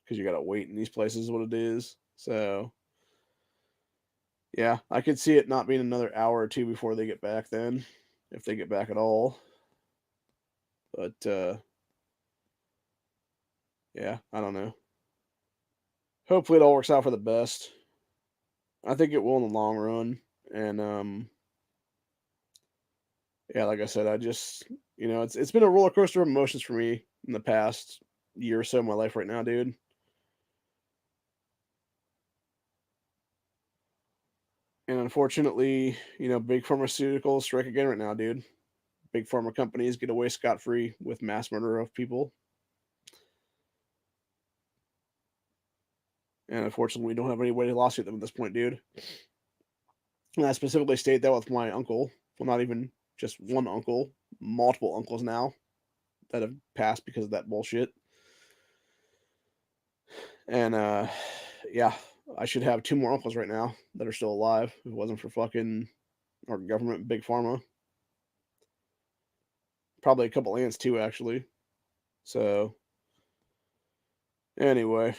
A: because you got to wait in these places, is what it is. So yeah, I could see it not being another hour or two before they get back. Then, if they get back at all. But yeah, I don't know. Hopefully, it all works out for the best. I think it will in the long run. And yeah, like I said, I just it's been a roller coaster of emotions for me in the past year or so of my life right now, dude. And unfortunately, big pharmaceuticals strike again right now, dude. Big pharma companies get away scot free with mass murder of people. And unfortunately, we don't have any way to lawsuit them at this point, dude. And I specifically state that with my uncle. Well, not even just one uncle, multiple uncles now that have passed because of that bullshit. And yeah, I should have two more uncles right now that are still alive if it wasn't for fucking our government, big pharma. Probably a couple aunts too, actually. So anyway,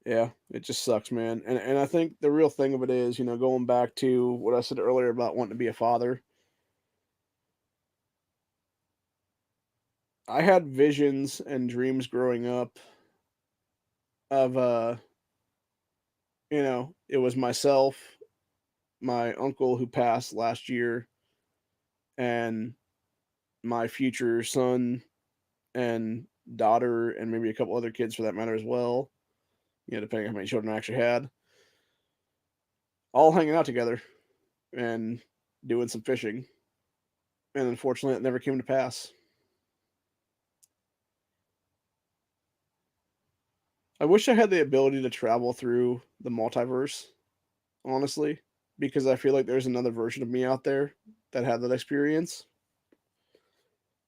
A: yeah, it just sucks, man. And I think the real thing of it is, going back to what I said earlier about wanting to be a father. I had visions and dreams growing up of it was myself, my uncle who passed last year, and my future son and daughter, and maybe a couple other kids for that matter as well. Depending on how many children I actually had, all hanging out together and doing some fishing. And unfortunately, it never came to pass. I wish I had the ability to travel through the multiverse, honestly, because I feel like there's another version of me out there that had that experience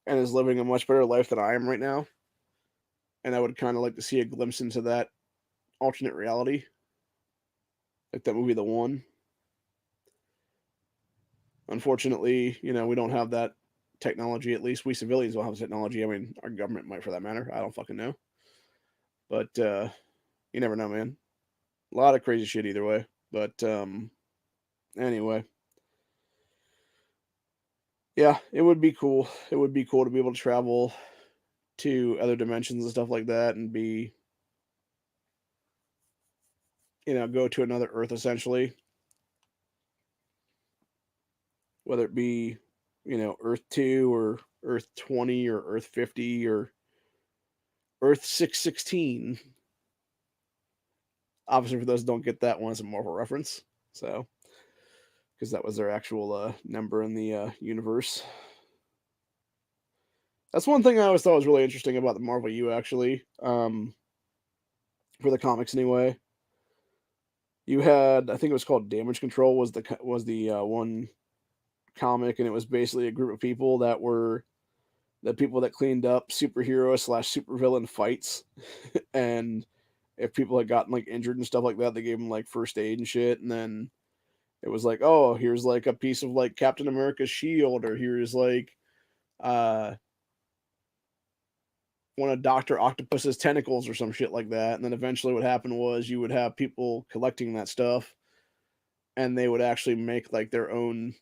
A: and is living a much better life than I am right now. And I would kind of like to see a glimpse into that alternate reality, like that movie, The One. Unfortunately, we don't have that technology. At least we civilians don't have the technology. I mean, our government might, for that matter. I don't fucking know. But you never know, man. A lot of crazy shit either way. But anyway, Yeah, it would be cool. It would be cool to be able to travel to other dimensions and stuff like that and be, go to another Earth essentially, whether it be, Earth 2 or Earth 20 or Earth 50 or Earth 616. Obviously, for those who don't get that one, it's a Marvel reference. So, because that was their actual number in the universe. That's one thing I always thought was really interesting about the Marvel U, actually, for the comics anyway. You had, I think it was called Damage Control was the one comic, and it was basically a group of people that were the people that cleaned up superhero slash supervillain fights, and if people had gotten like injured and stuff like that, they gave them like first aid and shit, and then it was like, oh, here's like a piece of like Captain America's shield, or here's like uh one of Doctor Octopus's tentacles or some shit like that. And then eventually, what happened was you would have people collecting that stuff, and they would actually make like their own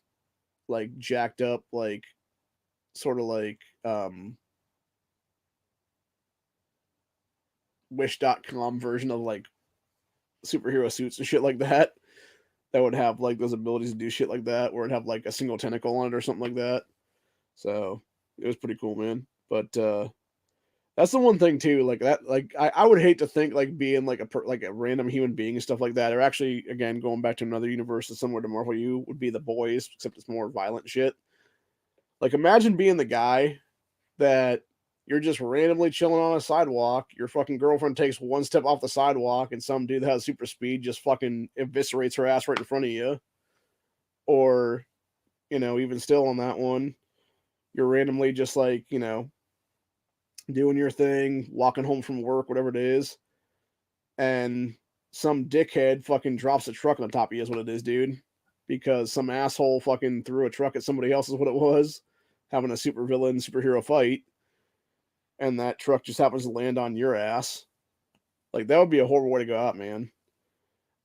A: like jacked up like sort of like wish.com version of like superhero suits and shit like that would have like those abilities to do shit like that, where it'd have like a single tentacle on it or something like that. So it was pretty cool, man. But that's the one thing too, like that, like I would hate to think like being like like a random human being and stuff like that. Or actually, again, going back to another universe that's similar to Marvel U would be the Boys, except it's more violent shit. Like imagine being the guy that you're just randomly chilling on a sidewalk. Your fucking girlfriend takes one step off the sidewalk, and some dude that has super speed just fucking eviscerates her ass right in front of you. Or, even still on that one, you're randomly just like, doing your thing, walking home from work, whatever it is, and some dickhead fucking drops a truck on top of you is what it is, dude. Because some asshole fucking threw a truck at somebody else is what it was, having a super villain superhero fight, and that truck just happens to land on your ass. Like that would be a horrible way to go out, man.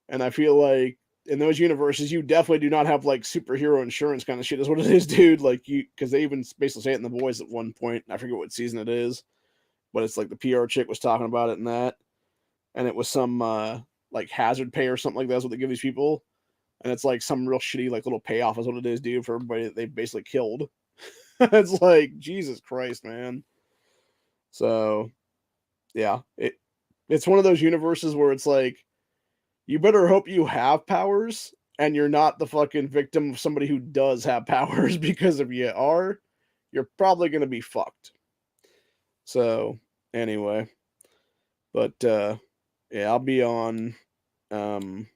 A: And I feel like in those universes, you definitely do not have like superhero insurance kind of shit. Is what it is, dude. Like you, because they even basically say it in the Boys at one point. I forget what season it is, but it's like the PR chick was talking about it in that, and it was some like hazard pay or something like that. That's what they give these people, and it's like some real shitty like little payoff is what it is, dude, for everybody that they basically killed. It's like Jesus Christ, man. So yeah, it's one of those universes where it's like you better hope you have powers and you're not the fucking victim of somebody who does have powers, because if you are, you're probably going to be fucked. So, anyway, but yeah, I'll be on um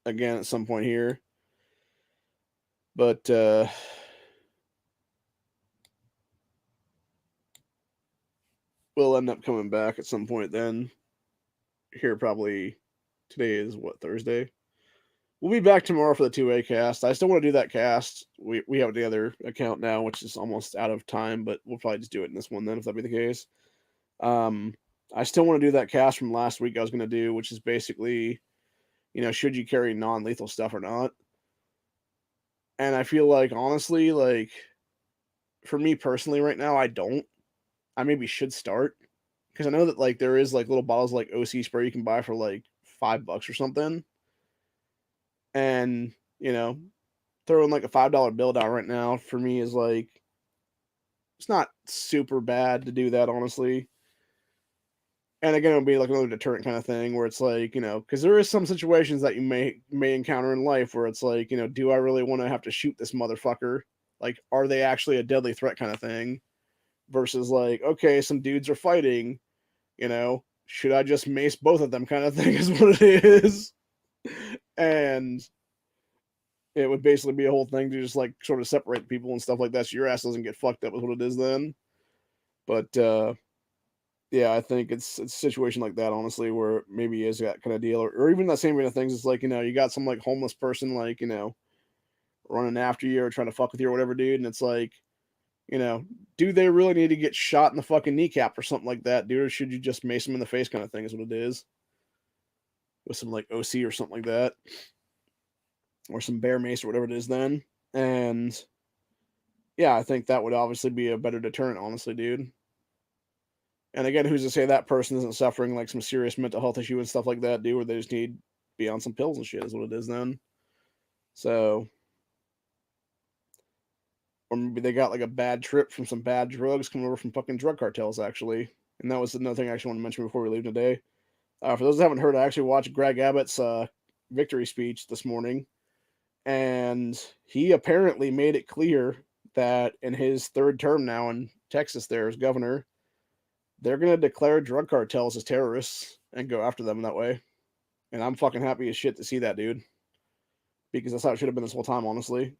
A: again at some point here. But we'll end up coming back at some point then. Here probably today is what, Thursday? We'll be back tomorrow for the 2A cast. I still want to do that cast. We have the other account now, which is almost out of time, but we'll probably just do it in this one then, if that be the case. Um, I still want to do that cast from last week I was going to do, which is basically, should you carry non-lethal stuff or not? And I feel like, honestly, like, for me personally right now, I don't. I maybe should start. Because I know that, like, there is, like, little bottles like OC spray you can buy for, like, $5 or something. And, throwing like a $5 bill down right now for me is like, it's not super bad to do that, honestly. And again, it'll be like another deterrent kind of thing where it's like, because there is some situations that you may encounter in life where it's like, do I really want to have to shoot this motherfucker? Like, are they actually a deadly threat kind of thing? Versus like, okay, some dudes are fighting, should I just mace both of them kind of thing is what it is. And it would basically be a whole thing to just like sort of separate people and stuff like that, so your ass doesn't get fucked up with what it is then. But yeah, I think it's a situation like that, honestly, where maybe is that kind of deal, or even that same kind of things. It's like, you got some like homeless person like, running after you or trying to fuck with you or whatever, dude, and it's like, you know, do they really need to get shot in the fucking kneecap or something like that, dude, or should you just mace them in the face kind of thing is what it is, with some like OC or something like that, or some bear mace or whatever it is then. And yeah, I think that would obviously be a better deterrent, honestly, dude. And again, who's to say that person isn't suffering like some serious mental health issue and stuff like that, dude, where they just need to be on some pills and shit is what it is then. So, or maybe they got like a bad trip from some bad drugs coming over from fucking drug cartels, actually. And that was another thing I actually want to mention before we leave today. For those that haven't heard, I actually watched Greg Abbott's victory speech this morning, and he apparently made it clear that in his third term now in Texas, there as governor, they're going to declare drug cartels as terrorists and go after them that way. And I'm fucking happy as shit to see that, dude, because that's how it should have been this whole time, honestly.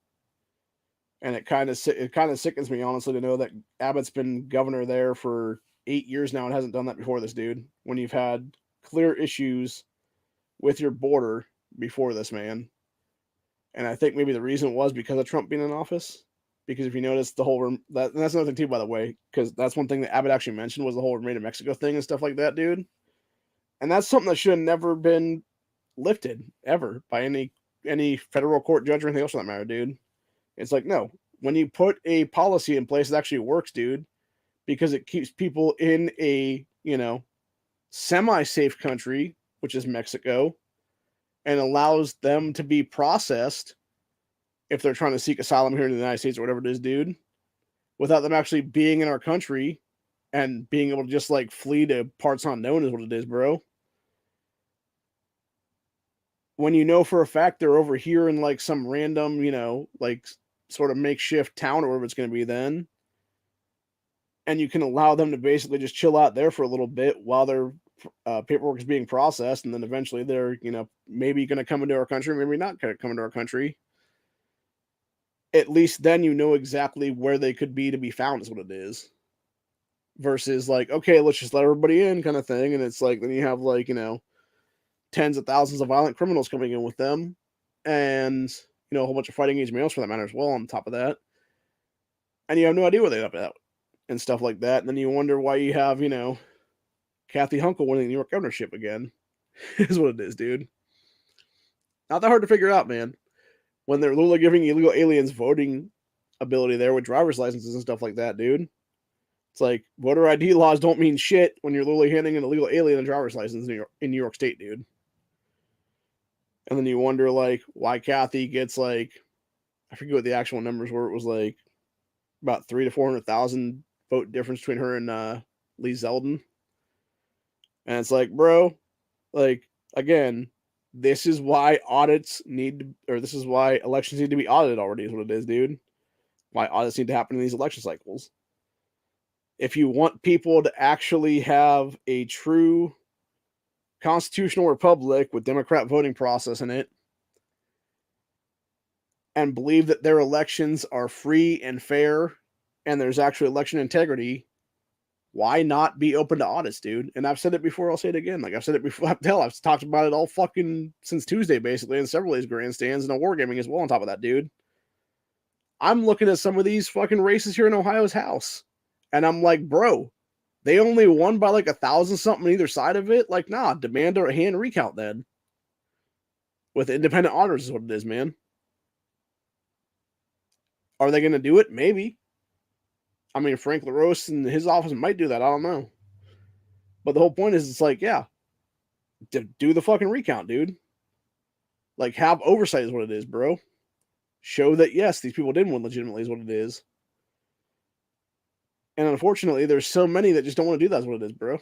A: And it kind of sickens me, honestly, to know that Abbott's been governor there for 8 years now and hasn't done that before this, dude. When you've had clear issues with your border before this, man. And I think maybe the reason was because of Trump being in office. Because if you notice the whole that's another thing too, by the way, because that's one thing that Abbott actually mentioned was the whole Remain in Mexico thing and stuff like that, dude. And that's something that should have never been lifted ever by any federal court judge or anything else for that matter, dude. It's like, no, when you put a policy in place that actually works, dude, because it keeps people in a, semi-safe country, which is Mexico, and allows them to be processed if they're trying to seek asylum here in the United States or whatever it is, dude, without them actually being in our country and being able to just like flee to parts unknown is what it is, bro. When you know for a fact they're over here in like some random, like sort of makeshift town or whatever it's going to be then, and you can allow them to basically just chill out there for a little bit while their paperwork is being processed, and then eventually they're, maybe going to come into our country, maybe not going to come into our country. At least then you know exactly where they could be to be found is what it is. Versus like, okay, let's just let everybody in kind of thing. And it's like, then you have like, tens of thousands of violent criminals coming in with them. And, a whole bunch of fighting age males for that matter as well on top of that. And you have no idea where they're up at and stuff like that. And then you wonder why you have, Kathy Hunkle winning the New York governorship again. Is what it is, dude. Not that hard to figure out, man. When they're literally giving illegal aliens voting ability there with driver's licenses and stuff like that, dude. It's like voter ID laws don't mean shit when you're literally handing an illegal alien a driver's license in New York State, dude. And then you wonder like why Kathy gets like, I forget what the actual numbers were. It was like about 300,000 to 400,000 vote difference between her and Lee Zeldin. And it's like, bro, like again, this is why this is why elections need to be audited already, is what it is, dude. Why audits need to happen in these election cycles. If you want people to actually have a true constitutional republic with Democrat voting process in it and believe that their elections are free and fair and there's actual election integrity, why not be open to audits, dude? And I've said it before, I'll say it again. Like I've said it before, I've talked about it all fucking since Tuesday, basically, in several of these grandstands and wargaming as well on top of that, dude. I'm looking at some of these fucking races here in Ohio's House, and I'm like, bro, they only won by like 1,000 something either side of it. Like, nah, demand a hand recount then. With independent auditors is what it is, man. Are they going to do it? Maybe. I mean, Frank LaRose and his office might do that. I don't know. But the whole point is, it's like, yeah, do the fucking recount, dude. Like, have oversight is what it is, bro. Show that, yes, these people did win legitimately is what it is. And unfortunately, there's so many that just don't want to do that is what it is, bro.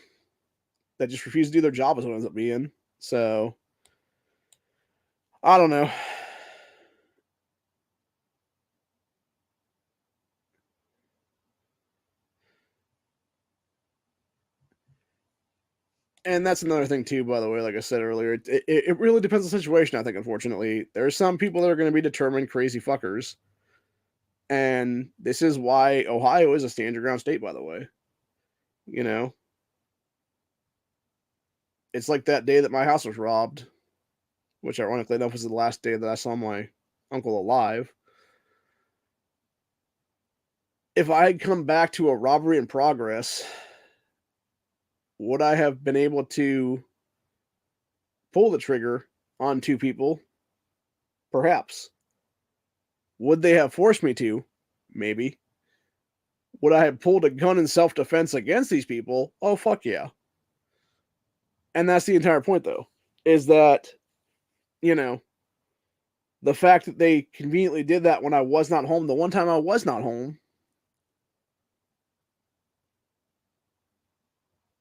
A: That just refuse to do their job is what it ends up being. So, I don't know. And that's another thing too, by the way. Like I said earlier, it really depends on the situation. I think, unfortunately, there are some people that are going to be determined crazy fuckers, and this is why Ohio is a stand your ground state. By the way, you know, it's like that day that my house was robbed, which ironically enough was the last day that I saw my uncle alive. If I had come back to a robbery in progress, would I have been able to pull the trigger on two people? Perhaps. Would they have forced me to? Maybe. Would I have pulled a gun in self-defense against these people? Oh, fuck yeah. And that's the entire point, though, is that, you know, the fact that they conveniently did that when I was not home, the one time I was not home,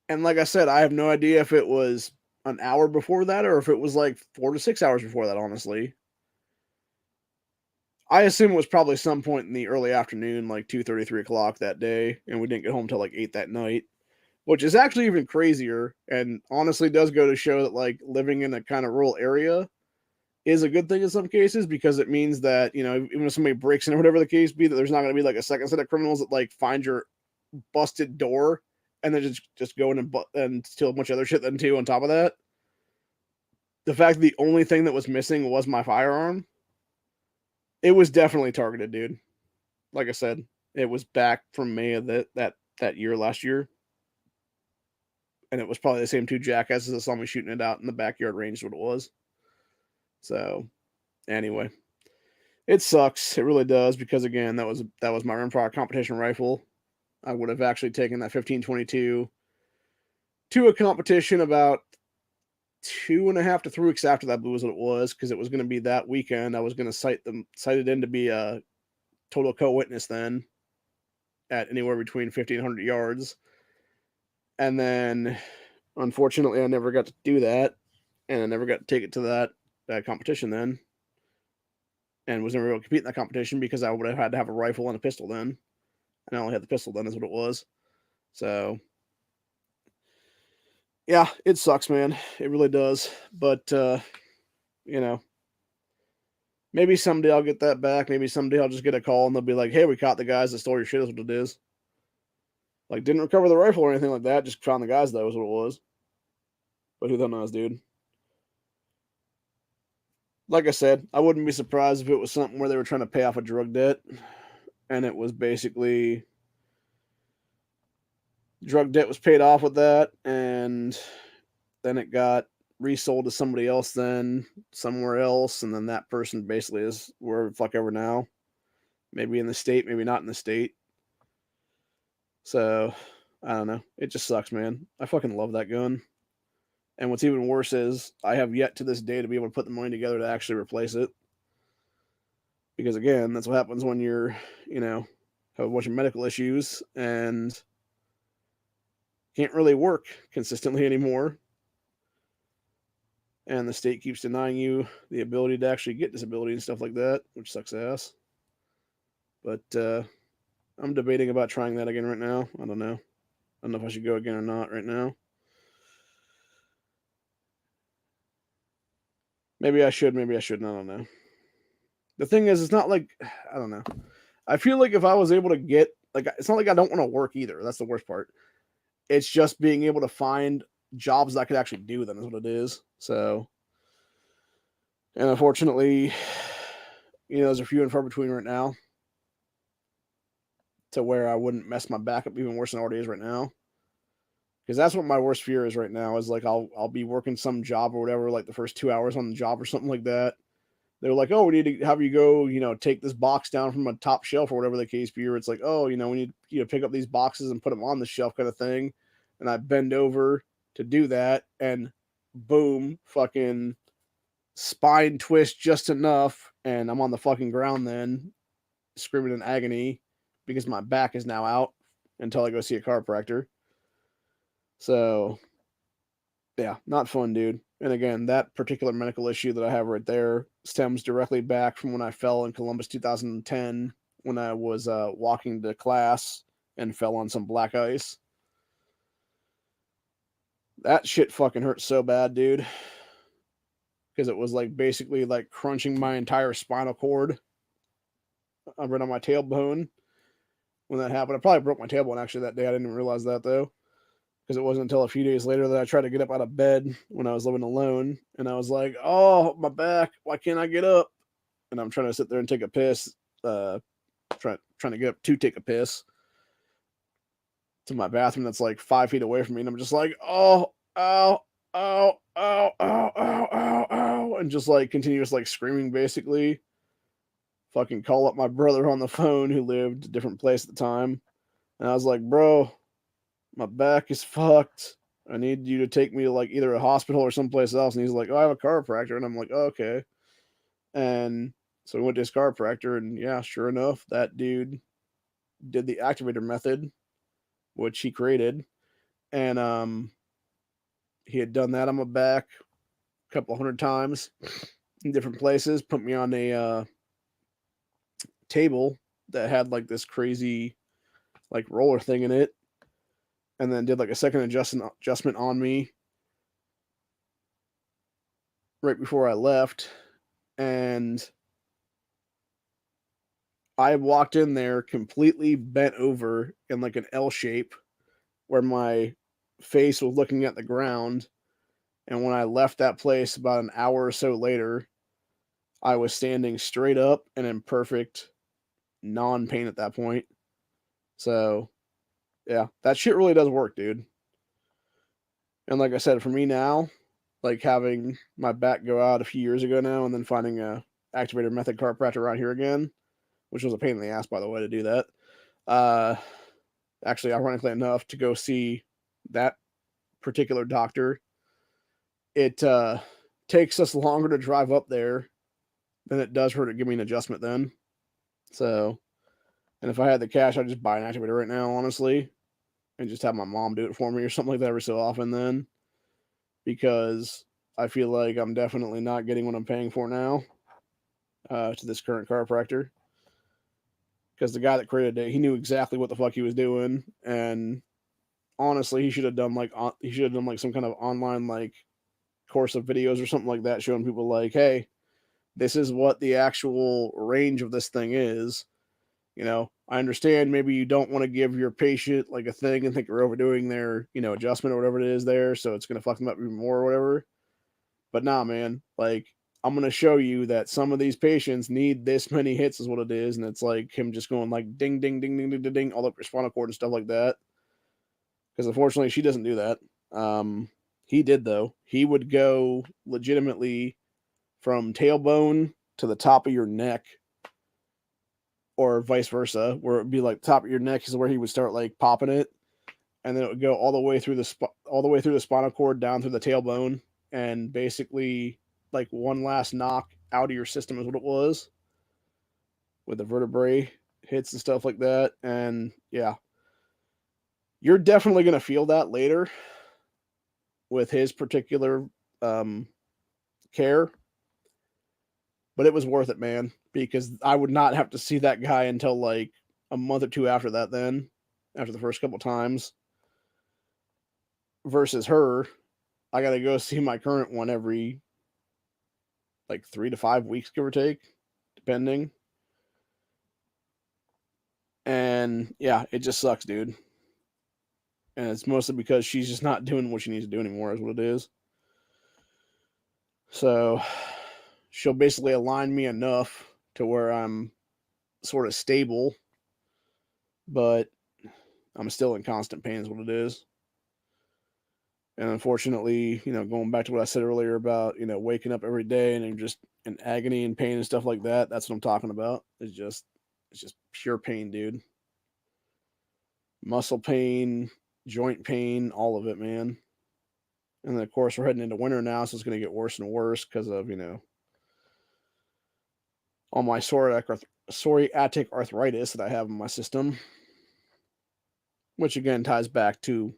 A: and like I said, I have no idea if it was an hour before that or if it was like 4 to 6 hours before that, honestly. I assume it was probably some point in the early afternoon, like 2:30, 3 o'clock that day, and we didn't get home till like 8 that night, which is actually even crazier and honestly does go to show that, like, living in a kind of rural area is a good thing in some cases because it means that, even if somebody breaks in or whatever the case be, that there's not going to be like a second set of criminals that like find your busted door and then just go in and steal a bunch of other shit then too on top of that. The fact that the only thing that was missing was my firearm, it was definitely targeted, dude. Like I said, it was back from May of that year last year, and it was probably the same two jackasses that saw me shooting it out in the backyard range. What it was. So, anyway, it sucks. It really does because again, that was my rimfire competition rifle. I would have actually taken that 1522 to a competition about 2.5 to 3 weeks after that blew was what it was because it was going to be that weekend. I was going to cite it in to be a total co-witness then at anywhere between 50 and 100 yards. And then, unfortunately, I never got to do that, and I never got to take it to that competition then, and was never able to compete in that competition because I would have had to have a rifle and a pistol then, and I only had the pistol then, is what it was. So, yeah, it sucks, man. It really does. But you know, maybe someday I'll get that back. Maybe someday I'll just get a call and they'll be like, "Hey, we caught the guys that stole your shit." Is what it is. Like, didn't recover the rifle or anything like that. Just found the guys. That was what it was. But who the hell knows, dude? Like I said, I wouldn't be surprised if it was something where they were trying to pay off a drug debt, and it was basically drug debt was paid off with that, and then it got resold to somebody else, then somewhere else, and then that person basically is wherever the fuck ever now. Maybe in the state, maybe not in the state. So I don't know. It just sucks, man. I fucking love that gun. And what's even worse is I have yet to this day to be able to put the money together to actually replace it. Because again, that's what happens when you're, have a bunch of medical issues and can't really work consistently anymore. And the state keeps denying you the ability to actually get disability and stuff like that, which sucks ass. But I'm debating about trying that again right now. I don't know. I don't know if I should go again or not right now. Maybe I should, maybe I shouldn't. I don't know. The thing is, it's not like, I don't know. I feel like if I was able to get, like, it's not like I don't want to work either. That's the worst part. It's just being able to find jobs that I could actually do, then is what it is. So, and unfortunately, there's a few and far between right now to where I wouldn't mess my back up even worse than it already is right now. Because that's what my worst fear is right now is like I'll be working some job or whatever, like the first 2 hours on the job or something like that. They're like, oh, we need to have you go, take this box down from a top shelf or whatever the case be. Or it's like, oh, we need to pick up these boxes and put them on the shelf kind of thing. And I bend over to do that, and boom, fucking spine twist just enough, and I'm on the fucking ground then, screaming in agony because my back is now out until I go see a chiropractor. So, yeah, not fun, dude. And again, that particular medical issue that I have right there stems directly back from when I fell in Columbus 2010 when I was walking to class and fell on some black ice. That shit fucking hurt so bad, dude. Because it was like basically like crunching my entire spinal cord right on my tailbone when that happened. I probably broke my tailbone actually that day. I didn't realize that though. Because it wasn't until a few days later that I tried to get up out of bed when I was living alone. And I was like, oh, my back. Why can't I get up? And I'm trying to sit there and take a piss. Trying to get up to take a piss to my bathroom that's like 5 feet away from me. And I'm just like, oh, ow, ow, ow, ow, ow, ow, ow. And just like continuous like screaming basically fucking call up my brother on the phone who lived a different place at the time. And I was like, bro, my back is fucked. I need you to take me to like either a hospital or someplace else. And he's like, oh, I have a chiropractor. And I'm like, oh, okay. And so we went to his chiropractor, and yeah, sure enough, that dude did the activator method, which he created. And he had done that on my back a couple hundred times in different places, put me on a table that had like this crazy like roller thing in it, and then did like a second adjustment on me right before I left. And I walked in there completely bent over in like an L shape where my face was looking at the ground. And when I left that place about an hour or so later, I was standing straight up and in perfect non pain at that point. So, yeah, that shit really does work, dude. And like I said, for me now, like having my back go out a few years ago now and then finding a activator method chiropractor around here again, which was a pain in the ass, by the way, to do that. Uh, Actually, ironically enough, to go see that particular doctor, it takes us longer to drive up there than it does for her to give me an adjustment then. So, and if I had the cash, I'd just buy an activator right now, honestly, and just have my mom do it for me or something like that every so often then, because I feel like I'm definitely not getting what I'm paying for now to this current chiropractor. Because the guy that created it, he knew exactly what the fuck he was doing, and honestly, he should have done like some kind of online like course of videos or something like that, showing people like, hey, this is what the actual range of this thing is. You know, I understand maybe you don't want to give your patient like a thing and think you're overdoing their, adjustment or whatever it is there, so it's gonna fuck them up even more or whatever. But nah, man, like I'm gonna show you that some of these patients need this many hits is what it is, and it's like him just going like ding ding ding ding ding ding, ding all up your spinal cord and stuff like that. Because unfortunately, she doesn't do that. He did though. He would go legitimately from tailbone to the top of your neck, or vice versa, where it'd be like top of your neck is where he would start like popping it, and then it would go all the way through all the way through the spinal cord down through the tailbone, and basically like one last knock out of your system is what it was, with the vertebrae hits and stuff like that. And yeah, you're definitely gonna feel that later with his particular um, care, but it was worth it, man, because I would not have to see that guy until like a month or two after that. Then, after the first couple times, versus her, I got to go see my current one every like 3 to 5 weeks, give or take, depending. And yeah, it just sucks, dude. And it's mostly because she's just not doing what she needs to do anymore, is what it is. So she'll basically align me enough to where I'm sort of stable, but I'm still in constant pain, is what it is. And unfortunately, going back to what I said earlier about, waking up every day and just in agony and pain and stuff like that, that's what I'm talking about. It's just pure pain, dude. Muscle pain, joint pain, all of it, man. And then of course we're heading into winter now, so it's going to get worse and worse because of, all my psoriatic arthritis that I have in my system, which again ties back to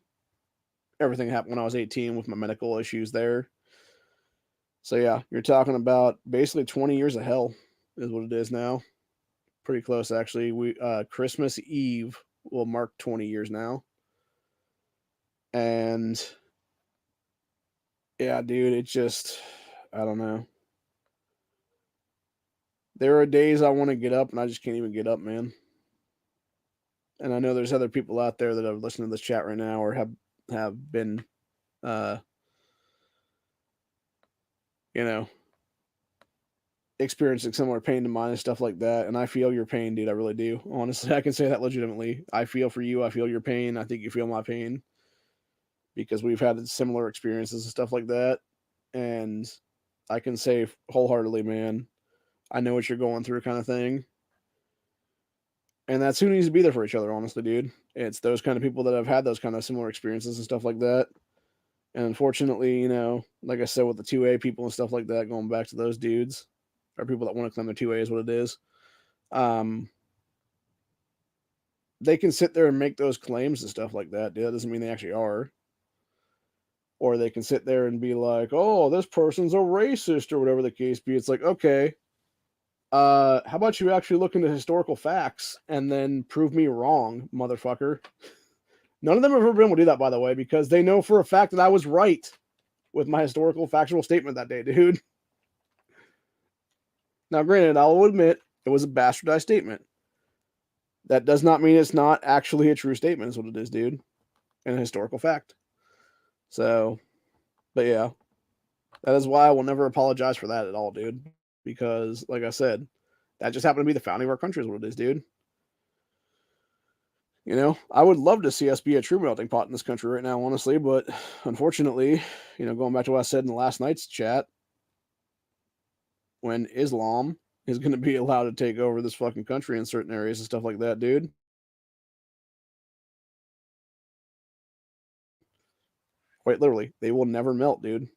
A: everything that happened when I was 18 with my medical issues there. So yeah, you're talking about basically 20 years of hell is what it is now. Pretty close actually. We Christmas Eve will mark 20 years now. And yeah, dude, it just, I don't know. There are days I want to get up and I just can't even get up, man. And I know there's other people out there that are listening to this chat right now or have been uh you know, experiencing similar pain to mine and stuff like that. And I feel your pain, dude. I really do. Honestly, I can say that legitimately. I feel for you. I feel your pain. I think you feel my pain because we've had similar experiences and stuff like that. And I can say wholeheartedly, man, I know what you're going through kind of thing. And that's who needs to be there for each other, honestly, dude. It's those kind of people that have had those kind of similar experiences and stuff like that. And unfortunately, like I said, with the 2A people and stuff like that, going back to those dudes, or people that want to claim they're 2A is what it is, they can sit there and make those claims and stuff like that. Dude. That doesn't mean they actually are. Or they can sit there and be like, oh, this person's a racist or whatever the case be. It's like, okay, how about you actually look into historical facts and then prove me wrong, motherfucker? None of them have ever been able to do that, by the way, because they know for a fact that I was right with my historical factual statement that day, dude. Now, granted, I'll admit it was a bastardized statement. That does not mean it's not actually a true statement, is what it is, dude. And a historical fact. So, but yeah, that is why I will never apologize for that at all, dude. Because, like I said, that just happened to be the founding of our country, is what it is, dude. I would love to see us be a true melting pot in this country right now, honestly, but unfortunately, going back to what I said in the last night's chat, when Islam is going to be allowed to take over this fucking country in certain areas and stuff like that, dude. Quite literally, they will never melt, dude.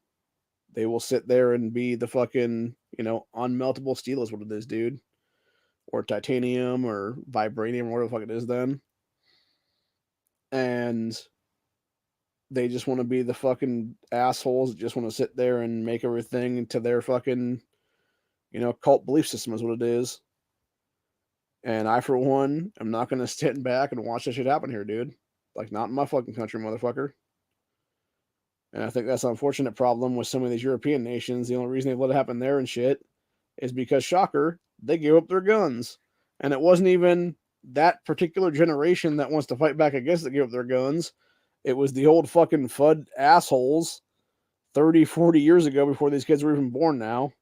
A: They will sit there and be the fucking, unmeltable steel is what it is, dude. Or titanium or vibranium or whatever the fuck it is then. And they just want to be the fucking assholes that just want to sit there and make everything to their fucking, cult belief system is what it is. And I, for one, am not going to sit back and watch that shit happen here, dude. Like, not in my fucking country, motherfucker. And I think that's an unfortunate problem with some of these European nations. The only reason they've let it happen there and shit is because, shocker, they gave up their guns. And it wasn't even that particular generation that wants to fight back against that gave up their guns. It was the old fucking FUD assholes 30, 40 years ago before these kids were even born now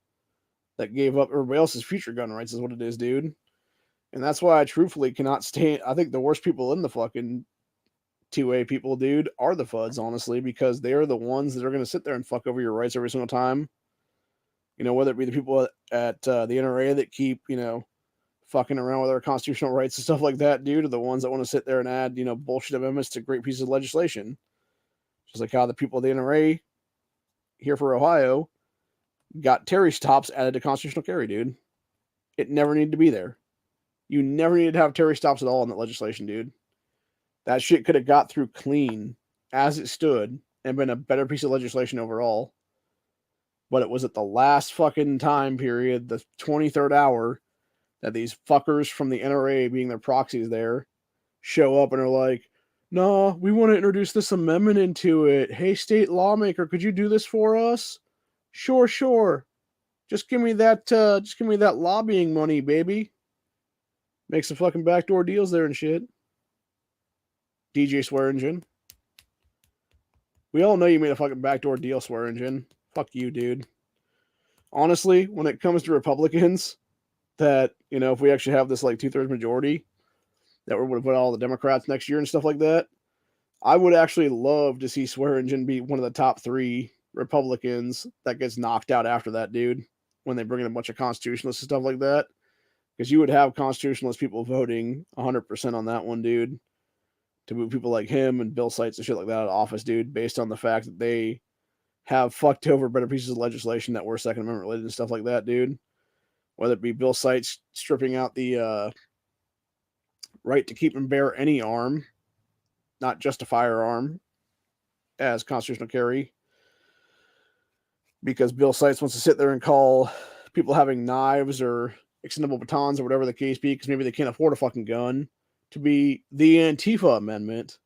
A: that gave up everybody else's future gun rights is what it is, dude. And that's why I truthfully cannot stand. I think the worst people in the fucking 2A people, dude, are the FUDs, honestly, because they're the ones that are going to sit there and fuck over your rights every single time. Whether it be the people at the NRA that keep, fucking around with our constitutional rights and stuff like that, dude, are the ones that want to sit there and add, bullshit amendments to great pieces of legislation. Just like how the people of the NRA here for Ohio got Terry stops added to constitutional carry, dude. It never needed to be there. You never needed to have Terry stops at all in that legislation, dude. That shit could have got through clean as it stood and been a better piece of legislation overall. But it was at the last fucking time period, the 23rd hour, that these fuckers from the NRA, being their proxies there, show up and are like, no, we want to introduce this amendment into it. Hey, state lawmaker, could you do this for us? Sure. Just give me that lobbying money, baby. Make some fucking backdoor deals there and shit. DJ Swearingen. We all know you made a fucking backdoor deal, Swearingen. Fuck you, dude. Honestly, when it comes to Republicans, that, if we actually have this like 2/3 majority, that we're going to put all the Democrats next year and stuff like that, I would actually love to see Swearingen be one of the top 3 Republicans that gets knocked out after that, dude, when they bring in a bunch of constitutionalists and stuff like that. Because you would have constitutionalist people voting 100% on that one, dude, to move people like him and Bill Seitz and shit like that out of office, dude, based on the fact that they have fucked over better pieces of legislation that were Second Amendment related and stuff like that, dude. Whether it be Bill Seitz stripping out the right to keep and bear any arm, not just a firearm, as constitutional carry, because Bill Seitz wants to sit there and call people having knives or extendable batons or whatever the case be, because maybe they can't afford a fucking gun, to be the Antifa amendment.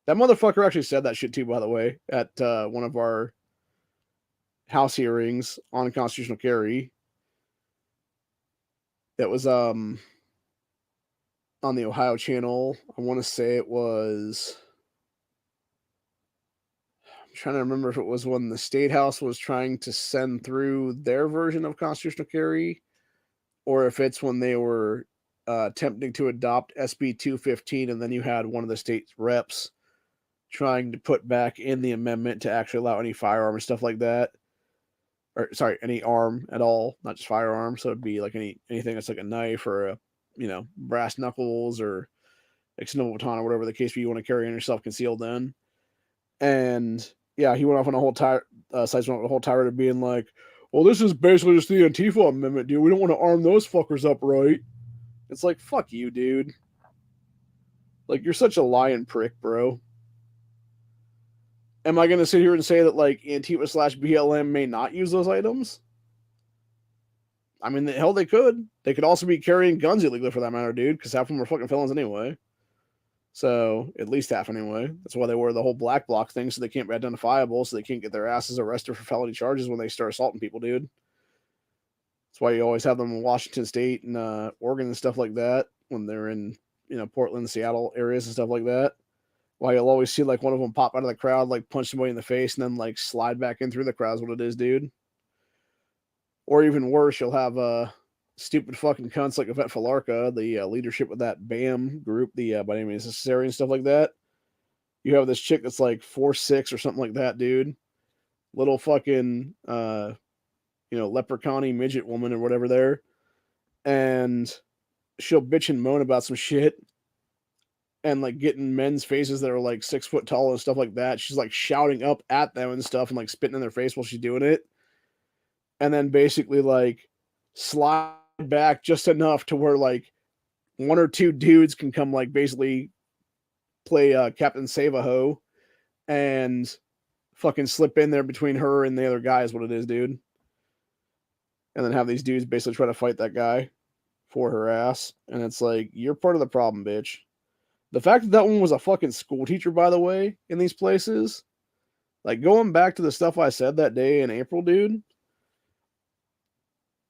A: That motherfucker actually said that shit too, by the way, at one of our House hearings on constitutional carry. That was on the Ohio channel. I want to say it was, I'm trying to remember if it was when the State House was trying to send through their version of constitutional carry, or if it's when they were attempting to adopt SB 215, and then you had one of the state reps trying to put back in the amendment to actually allow any firearm and stuff like that. or sorry, any arm at all, not just firearm. So it'd be like anything that's like a knife or a brass knuckles or extendable baton or whatever the case be you want to carry on yourself concealed in. And yeah, he went off on a whole Sites went on a whole tirade of being like, "Well, this is basically just the Antifa amendment, dude. We don't want to arm those fuckers up, right?" It's like, fuck you, dude. Like, you're such a lying prick, bro. Am I gonna sit here and say that like Antifa slash BLM may not use those items? I mean, hell, they could. They could also be carrying guns illegally for that matter, dude. Because half of them are fucking felons anyway. So at least half anyway. That's why they wear the whole black bloc thing, so they can't be identifiable, so they can't get their asses arrested for felony charges when they start assaulting people, dude. That's why you always have them in Washington State and Oregon and stuff like that when they're in Portland, Seattle areas and stuff like that. Why you'll always see like one of them pop out of the crowd, like punch somebody in the face, and then like slide back in through the crowd. Is what it is, dude. Or even worse, you'll have stupid fucking cunts like Yvette Falarka, the leadership of that BAM group, the by any means necessary and stuff like that. You have this chick that's like 4'6" or something like that, dude. Little fucking leprechaun midget woman or whatever there. And she'll bitch and moan about some shit and like getting men's faces that are like 6 foot tall and stuff like that. She's like shouting up at them and stuff and like spitting in their face while she's doing it. And then basically like slide back just enough to where like one or two dudes can come like basically play Captain Save-A-Ho and fucking slip in there between her and the other guy is what it is, dude. And then have these dudes basically try to fight that guy for her ass. And it's like, you're part of the problem, bitch. The fact that that one was a fucking school teacher, by the way, in these places, like going back to the stuff I said that day in April, dude,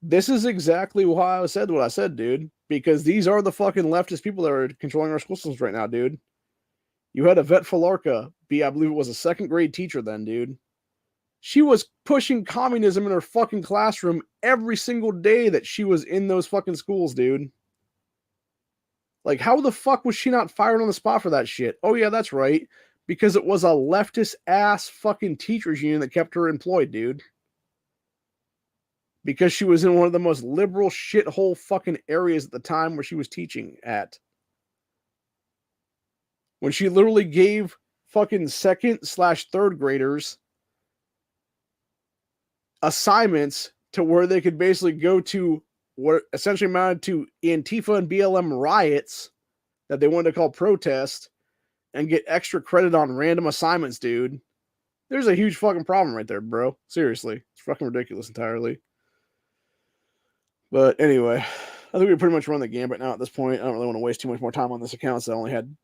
A: this is exactly why I said what I said, dude, because these are the fucking leftist people that are controlling our school systems right now, dude. You had Yvette Falarka be, I believe it was a second grade teacher then, dude. She was pushing communism in her fucking classroom every single day that she was in those fucking schools, dude. Like, how the fuck was she not fired on the spot for that shit? Oh, yeah, that's right. Because it was a leftist ass fucking teachers union that kept her employed, dude. Because she was in one of the most liberal shithole fucking areas at the time where she was teaching at. When she literally gave fucking second/third graders assignments to where they could basically go to what essentially amounted to Antifa and BLM riots that they wanted to call protest and get extra credit on random assignments, dude. There's a huge fucking problem right there, bro. Seriously. It's fucking ridiculous entirely. But anyway, I think we pretty much run the gambit now at this point. I don't really want to waste too much more time on this account, so I only had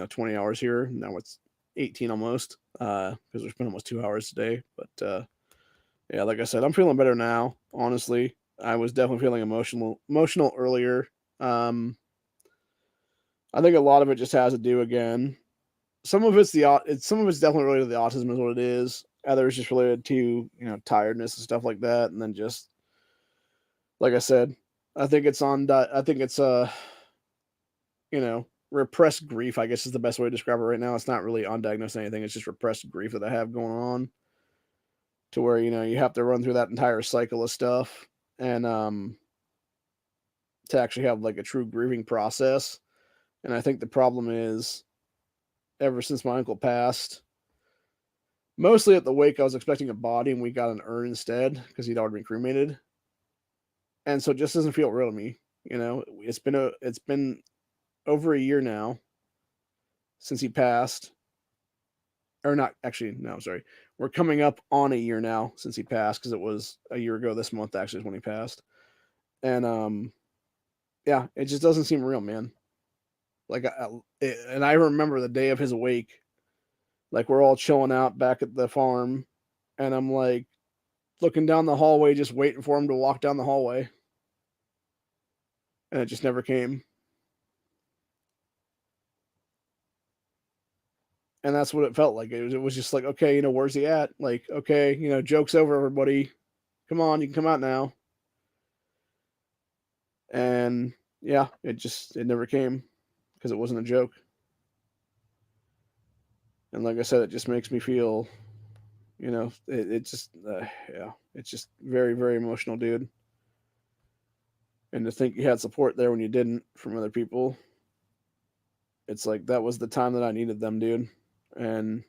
A: 20 hours here. Now it's 18 almost, because we spent almost 2 hours today. But yeah, like I said, I'm feeling better now. Honestly, I was definitely feeling emotional earlier. I think a lot of it just has to do again. Some of it's definitely related to the autism is what it is. Others just related to tiredness and stuff like that, and then just like I said, I think it's repressed grief, I guess is the best way to describe it right now. It's not really undiagnosed anything. It's just repressed grief that I have going on to where, you have to run through that entire cycle of stuff and to actually have like a true grieving process. And I think the problem is ever since my uncle passed, mostly at the wake, I was expecting a body and we got an urn instead because he'd already been cremated. And so it just doesn't feel real to me. It's been over a year now since he passed. Or not, actually, no, sorry. We're coming up on a year now since he passed because it was a year ago this month, actually, is when he passed. And, yeah, it just doesn't seem real, man. Like, and I remember the day of his wake, like, we're all chilling out back at the farm, and I'm, like, looking down the hallway, just waiting for him to walk down the hallway. And it just never came. And that's what it felt like. It was just like, okay, where's he at? Like, okay, joke's over, everybody. Come on, you can come out now. And yeah, it never came because it wasn't a joke. And like I said, it just makes me feel You know, it just, yeah, it's just very, very emotional, dude. And to think you had support there when you didn't from other people, it's like that was the time that I needed them, dude. And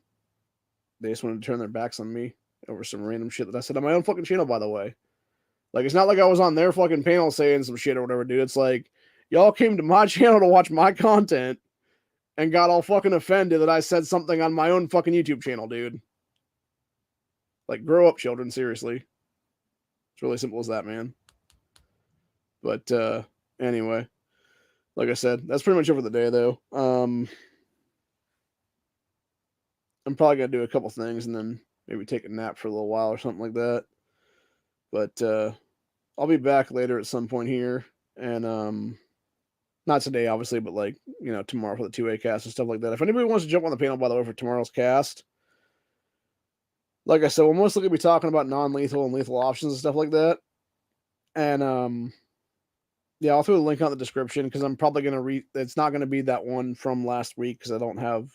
A: they just wanted to turn their backs on me over some random shit that I said on my own fucking channel, by the way. Like, it's not like I was on their fucking panel saying some shit or whatever, dude. It's like, y'all came to my channel to watch my content and got all fucking offended that I said something on my own fucking YouTube channel, dude. Like, grow up, children, seriously. It's really simple as that, man. But, anyway, like I said, that's pretty much over the day, though. I'm probably going to do a couple things and then maybe take a nap for a little while or something like that. But, I'll be back later at some point here. And, not today, obviously, but like, you know, tomorrow for the 2A cast and stuff like that. If anybody wants to jump on the panel, by the way, for tomorrow's cast, like I said, we're mostly going to be talking about non-lethal and lethal options and stuff like that. And, yeah, I'll throw the link out in the description because I'm probably going to it's not going to be that one from last week because I don't have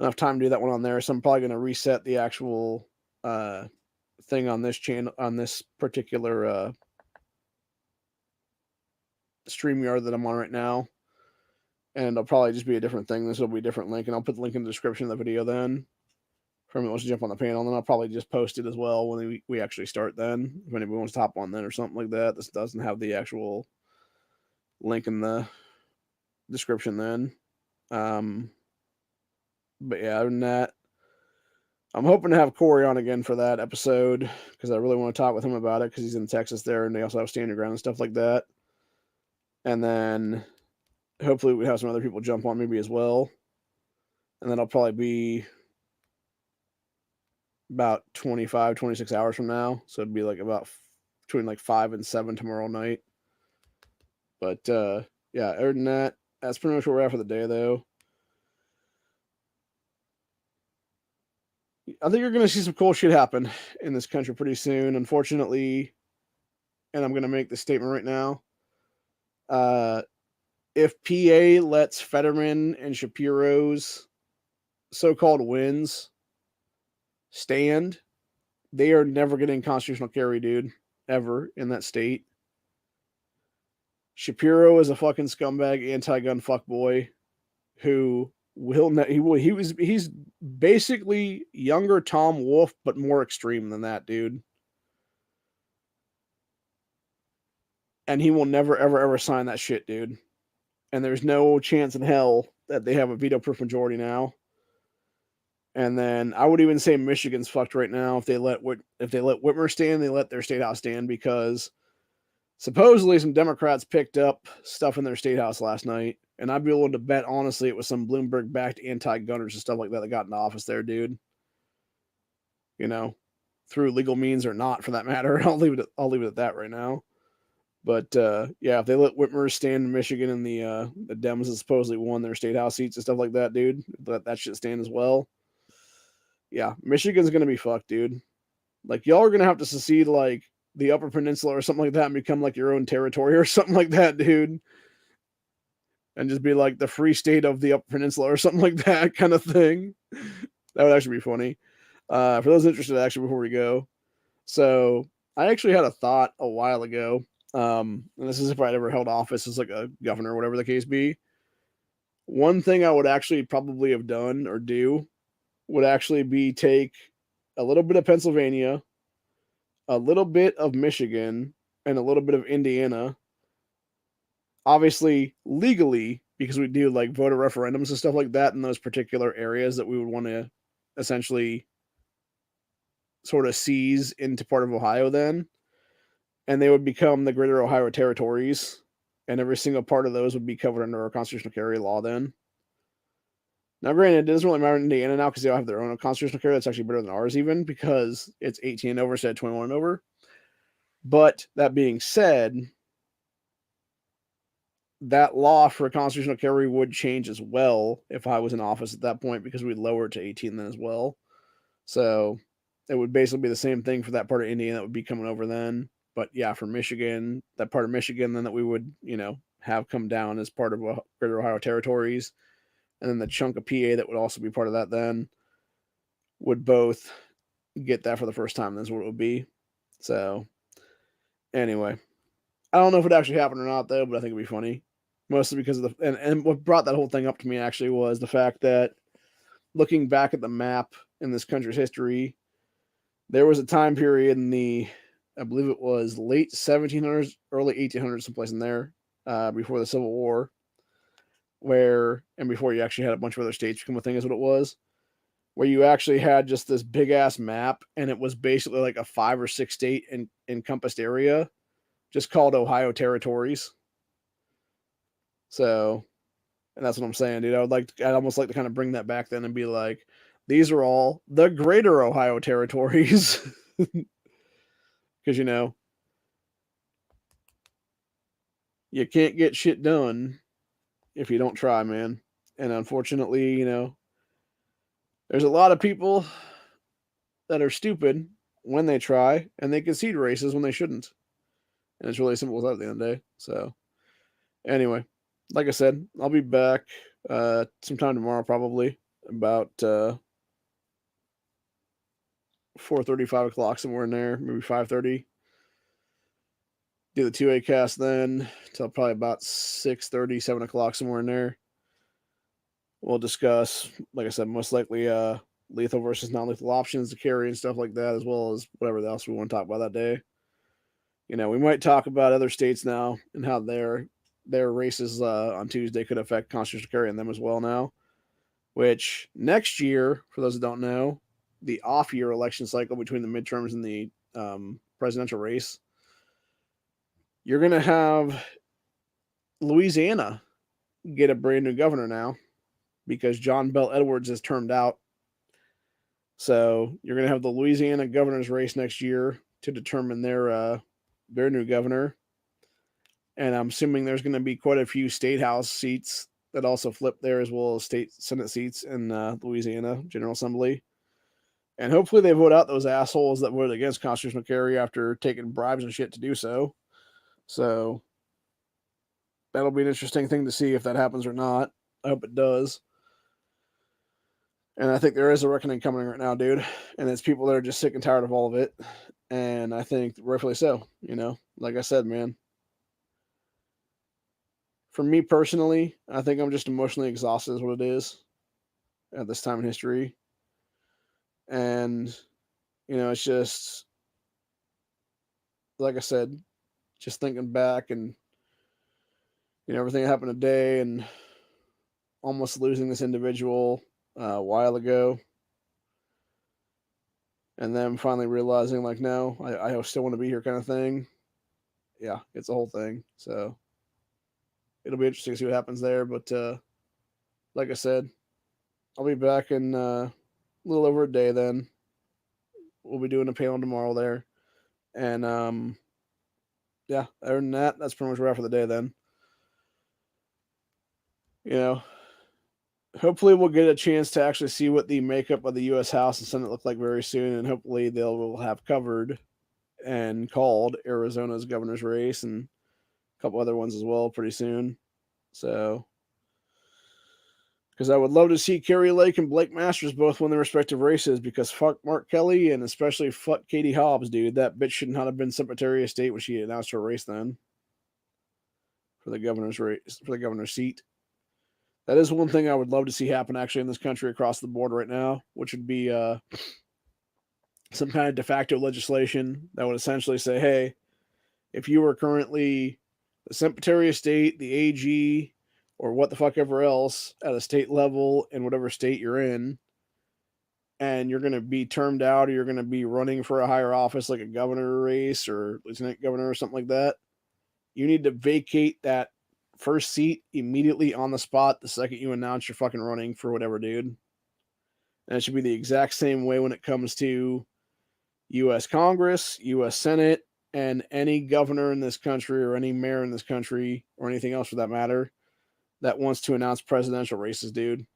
A: enough time to do that one on there. So I'm probably going to reset the actual thing on this channel, on this particular StreamYard that I'm on right now. And it'll probably just be a different thing. This will be a different link, and I'll put the link in the description of the video then. For anyone who wants to jump on the panel, and then I'll probably just post it as well when we actually start then. If anybody wants to hop on then or something like that. This doesn't have the actual link in the description then. But yeah, other than that, I'm hoping to have Corey on again for that episode because I really want to talk with him about it because he's in Texas there and they also have Stand Your Ground and stuff like that. And then hopefully we have some other people jump on maybe as well. And then I'll probably be about 25, 26 hours from now. So it'd be like about between like 5 and 7 tomorrow night. But yeah, other than that, that's pretty much where we're at for the day, though. I think you're going to see some cool shit happen in this country pretty soon. Unfortunately, and I'm going to make this statement right now. If PA lets Fetterman and Shapiro's so-called wins stand, they are never getting constitutional carry, dude, ever in that state. Shapiro is a fucking scumbag, anti-gun fuckboy who he's basically younger Tom Wolfe, but more extreme than that, dude. And he will never, ever, ever sign that shit, dude. And there's no chance in hell that they have a veto-proof majority now. And then I would even say Michigan's fucked right now if they let Whitmer stand, they let their state house stand because supposedly some Democrats picked up stuff in their state house last night. And I'd be willing to bet, honestly, it was some Bloomberg-backed anti-gunners and stuff like that got into office there, dude. You know, through legal means or not, for that matter. I'll leave it at that right now. But yeah, if they let Whitmer stand in Michigan and the Dems that supposedly won their state house seats and stuff like that, dude, let that shit stand as well. Yeah, Michigan's gonna be fucked, dude. Like y'all are gonna have to secede like the Upper Peninsula or something like that and become like your own territory or something like that, dude. And just be like the free state of the Upper Peninsula or something like that kind of thing. That would actually be funny. For those interested, actually, before we go. So I actually had a thought a while ago. And this is if I'd ever held office as like a governor or whatever the case be. One thing I would actually probably have done or do would actually be take a little bit of Pennsylvania, a little bit of Michigan, and a little bit of Indiana. Obviously, legally, because we do like voter referendums and stuff like that in those particular areas that we would want to essentially sort of seize into part of Ohio then. And they would become the Greater Ohio Territories. And every single part of those would be covered under our constitutional carry law then. Now, granted, it doesn't really matter in Indiana now because they all have their own constitutional carry. That's actually better than ours even because it's 18 and over instead of 21 and over. But that being said, that law for a constitutional carry would change as well if I was in office at that point because we'd lower it to 18 then as well. So it would basically be the same thing for that part of Indiana that would be coming over then. But yeah, for Michigan, that part of Michigan then that we would, have come down as part of Greater Ohio Territories. And then the chunk of PA that would also be part of that then. would both get that for the first time. That's what it would be. So, anyway, I don't know if it actually happened or not, though, but I think it'd be funny. Mostly because of the. And what brought that whole thing up to me actually was the fact that looking back at the map in this country's history, there was a time period in the, I believe it was late 1700s, early 1800s, someplace in there, before the Civil War, and before you actually had a bunch of other states become a thing, is what it was, where you actually had just this big ass map, and it was basically like a 5 or 6 state encompassed area, just called Ohio territories. So, and that's what I'm saying, dude. I'd almost like to kind of bring that back then and be like, these are all the greater Ohio territories. Because, you can't get shit done if you don't try, man. And unfortunately, there's a lot of people that are stupid when they try, and they concede races when they shouldn't. And it's really simple as that at the end of the day. So, anyway, like I said, I'll be back sometime tomorrow, probably about 4:30, 5 o'clock, somewhere in there, maybe 5:30. Do the 2A cast then till probably about 6:30, 7 o'clock, somewhere in there. We'll discuss, like I said, most likely lethal versus non-lethal options to carry and stuff like that, as well as whatever else we want to talk about that day. We might talk about other states now and how their races on Tuesday could affect constitutional carry in them as well now. Which next year, for those that don't know, the off-year election cycle between the midterms and the presidential race, you're going to have Louisiana get a brand new governor now because John Bel Edwards is termed out. So you're going to have the Louisiana governor's race next year to determine their new governor. And I'm assuming there's going to be quite a few state house seats that also flip there, as well as state senate seats in Louisiana General Assembly. And hopefully they vote out those assholes that voted against constitutional carry after taking bribes and shit to do so. So that'll be an interesting thing to see if that happens or not. I hope it does. And I think there is a reckoning coming right now, dude. And it's people that are just sick and tired of all of it. And I think rightfully so. Like I said, man. For me personally, I think I'm just emotionally exhausted, is what it is at this time in history. And, it's just, like I said, just thinking back and, everything that happened today and almost losing this individual a while ago. And then finally realizing, like, no, I still want to be here kind of thing. Yeah, it's a whole thing. So it'll be interesting to see what happens there. But like I said, I'll be back in a little over a day then. We'll be doing a panel tomorrow there. And yeah, other than that, that's pretty much wrap for the day then. Hopefully we'll get a chance to actually see what the makeup of the U.S. House and Senate look like very soon, and hopefully they'll have covered and called Arizona's governor's race and a couple other ones as well pretty soon. So, because I would love to see Kerry Lake and Blake Masters both win their respective races, because fuck Mark Kelly and especially fuck Katie Hobbs, dude. That bitch should not have been Secretary of State when she announced her race then for the governor's race, for the governor's seat. That is one thing I would love to see happen actually in this country across the board right now, which would be some kind of de facto legislation that would essentially say, hey, if you are currently the Secretary of State, the AG, or what the fuck ever else at a state level in whatever state you're in, and you're going to be termed out or you're going to be running for a higher office like a governor race or lieutenant governor or something like that, you need to vacate that first seat immediately on the spot the second you announce you're fucking running for whatever, dude. And it should be the exact same way when it comes to U.S. Congress, U.S. Senate, and any governor in this country or any mayor in this country or anything else for that matter that wants to announce presidential races, dude.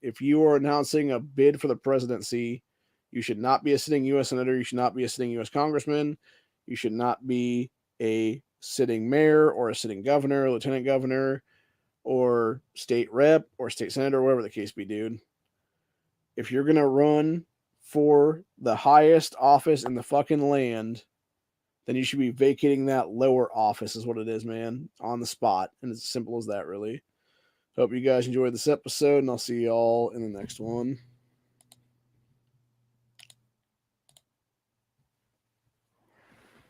A: If you are announcing a bid for the presidency, you should not be a sitting U.S. senator. You should not be a sitting U.S. congressman. You should not be a sitting mayor or a sitting governor, lieutenant governor, or state rep or state senator, whatever the case be, dude. If you're going to run for the highest office in the fucking land, then you should be vacating that lower office, is what it is, man, on the spot. And it's as simple as that, really. Hope you guys enjoyed this episode, and I'll see y'all in the next one.